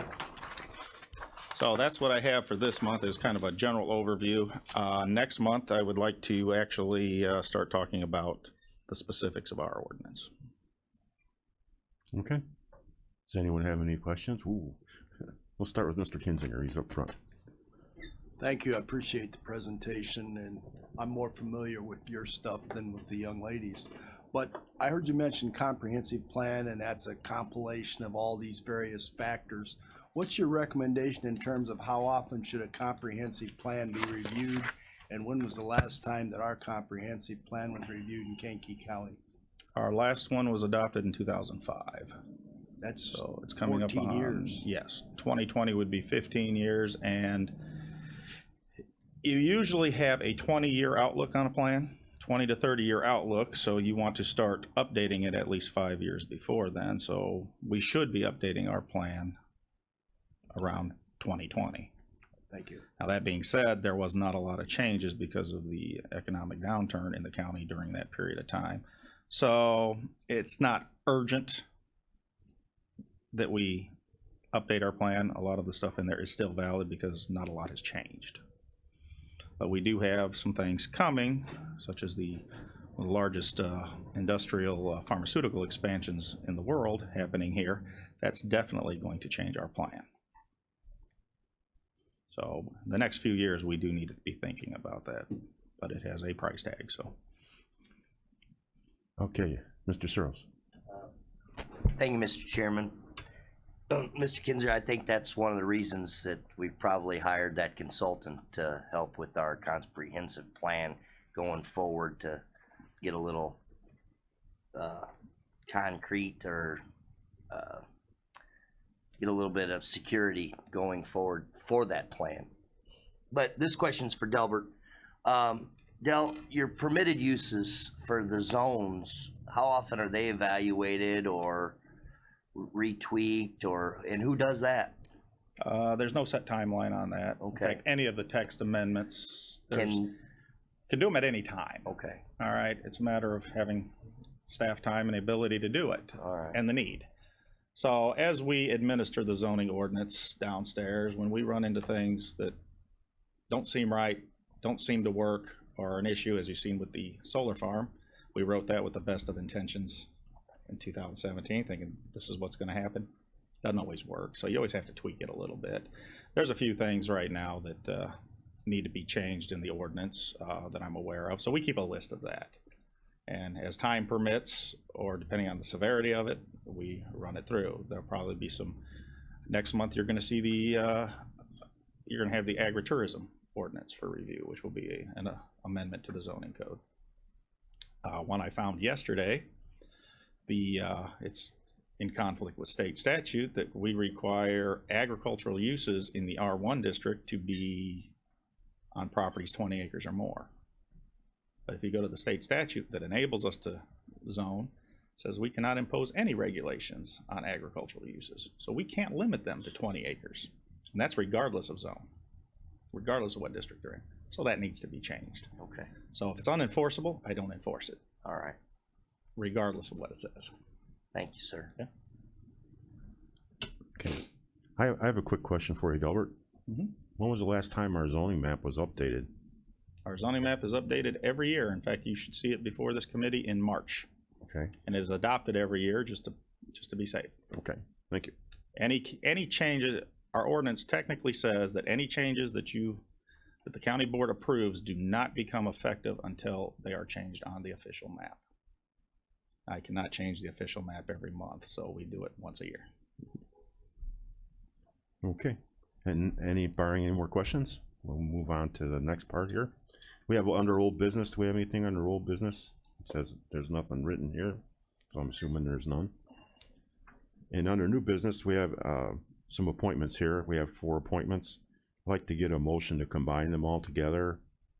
Speaker 2: So that's what I have for this month, is kind of a general overview. Next month I would like to actually start talking about the specifics of our ordinance.
Speaker 1: Okay. Does anyone have any questions? Ooh. We'll start with Mr. Kinzinger. He's up front.
Speaker 6: Thank you. I appreciate the presentation, and I'm more familiar with your stuff than with the young ladies. But I heard you mention comprehensive plan, and that's a compilation of all these various factors. What's your recommendation in terms of how often should a comprehensive plan be reviewed? And when was the last time that our comprehensive plan was reviewed in Kankakee County?
Speaker 2: Our last one was adopted in 2005.
Speaker 6: That's
Speaker 2: So it's coming up
Speaker 6: 14
Speaker 2: on,
Speaker 6: years.
Speaker 2: yes, 2020 would be 15 years, and you usually have a 20-year outlook on a plan, 20 to 30-year outlook, so you want to start updating it at least 5 years before then, so we should be updating our plan around 2020.
Speaker 6: Thank you.
Speaker 2: Now, that being said, there was not a lot of changes because of the economic downturn in the county during that period of time. So it's not urgent that we update our plan. A lot of the stuff in there is still valid because not a lot has changed. But we do have some things coming, such as the largest industrial pharmaceutical expansions in the world happening here. That's definitely going to change our plan. So the next few years, we do need to be thinking about that, but it has a price tag, so.
Speaker 1: Okay, Mr. Searles.
Speaker 9: Thank you, Mr. Chairman. Mr. Kinzer, I think that's one of the reasons that we probably hired that consultant to help with our comprehensive plan going forward, to get a little concrete, or get a little bit of security going forward for that plan. But this question's for Delbert. Del, your permitted uses for the zones, how often are they evaluated or retweaked, and who does that?
Speaker 2: There's no set timeline on that.
Speaker 9: Okay.
Speaker 2: In fact, any of the text amendments,
Speaker 9: Can
Speaker 2: can do them at any time.
Speaker 9: okay,
Speaker 2: All right, it's a matter of having staff time and the ability to do it,
Speaker 9: all right.
Speaker 2: and the need. So as we administer the zoning ordinance downstairs, when we run into things that don't seem right, don't seem to work, or an issue, as you've seen with the solar farm, we wrote that with the best of intentions in 2017, thinking this is what's going to happen. Doesn't always work, so you always have to tweak it a little bit. There's a few things right now that need to be changed in the ordinance that I'm aware of, so we keep a list of that. And as time permits, or depending on the severity of it, we run it through. There'll probably be some, next month you're going to see the, you're going to have the agritourism ordinance for review, which will be an amendment to the zoning code. One I found yesterday, it's in conflict with state statute that we require agricultural uses in the R1 district to be on properties 20 acres or more. But if you go to the state statute that enables us to zone, it says we cannot impose any regulations on agricultural uses. So we can't limit them to 20 acres. And that's regardless of zone, regardless of what district they're in. So that needs to be changed.
Speaker 9: Okay,
Speaker 2: So if it's unenforceable, I don't enforce it,
Speaker 9: all right.
Speaker 2: regardless of what it says.
Speaker 9: Thank you, sir.
Speaker 2: Yeah.
Speaker 1: Okay. I have a quick question for you, Delbert.
Speaker 2: Mhm.
Speaker 1: When was the last time our zoning map was updated?
Speaker 2: Our zoning map is updated every year. In fact, you should see it before this committee in March.
Speaker 1: Okay,
Speaker 2: And it is adopted every year just to be safe.
Speaker 1: okay, thank you.
Speaker 2: Any changes, our ordinance technically says that any changes that the county board approves do not become effective until they are changed on the official map. I cannot change the official map every month, so we do it once a year.
Speaker 1: Okay, and barring any more questions, we'll move on to the next part here. We have under old business. Do we have anything under old business? It says there's nothing written here, so I'm assuming there's none. And under new business, we have some appointments here. We have 4 appointments. I'd like to get a motion to combine them all together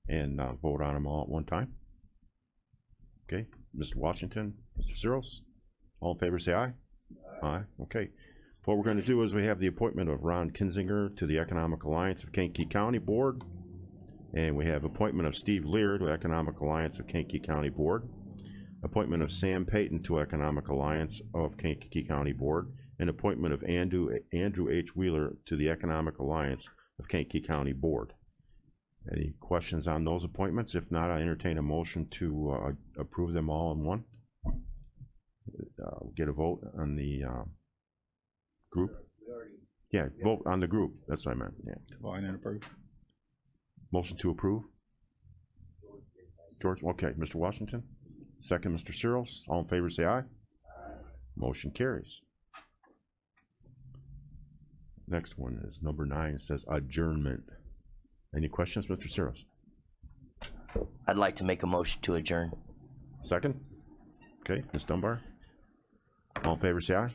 Speaker 1: and vote on them all at one time. Okay, Mr. Washington, Mr. Searles, all in favor say aye. Aye, okay. What we're going to do is we have the appointment of Ron Kinzinger to the Economic Alliance of Kankakee County Board, and we have appointment of Steve Lear to Economic Alliance of Kankakee County Board, appointment of Sam Payton to Economic Alliance of Kankakee County Board, and appointment of Andrew H. Wheeler to the Economic Alliance of Kankakee County Board. Any questions on those appointments? If not, I entertain a motion to approve them all in one. Get a vote on the group. Yeah, vote on the group. That's what I meant. Yeah.
Speaker 2: Combine and approve.
Speaker 1: Motion to approve. George, okay. Mr. Washington, Second, Mr. Searles. All in favor, say aye. Motion carries. Next one is number 9. It says adjournment. Any questions, Mr. Searles?
Speaker 9: I'd like to make a motion to adjourn.
Speaker 1: Second? Okay, Ms. Dunbar. All in favor, say aye.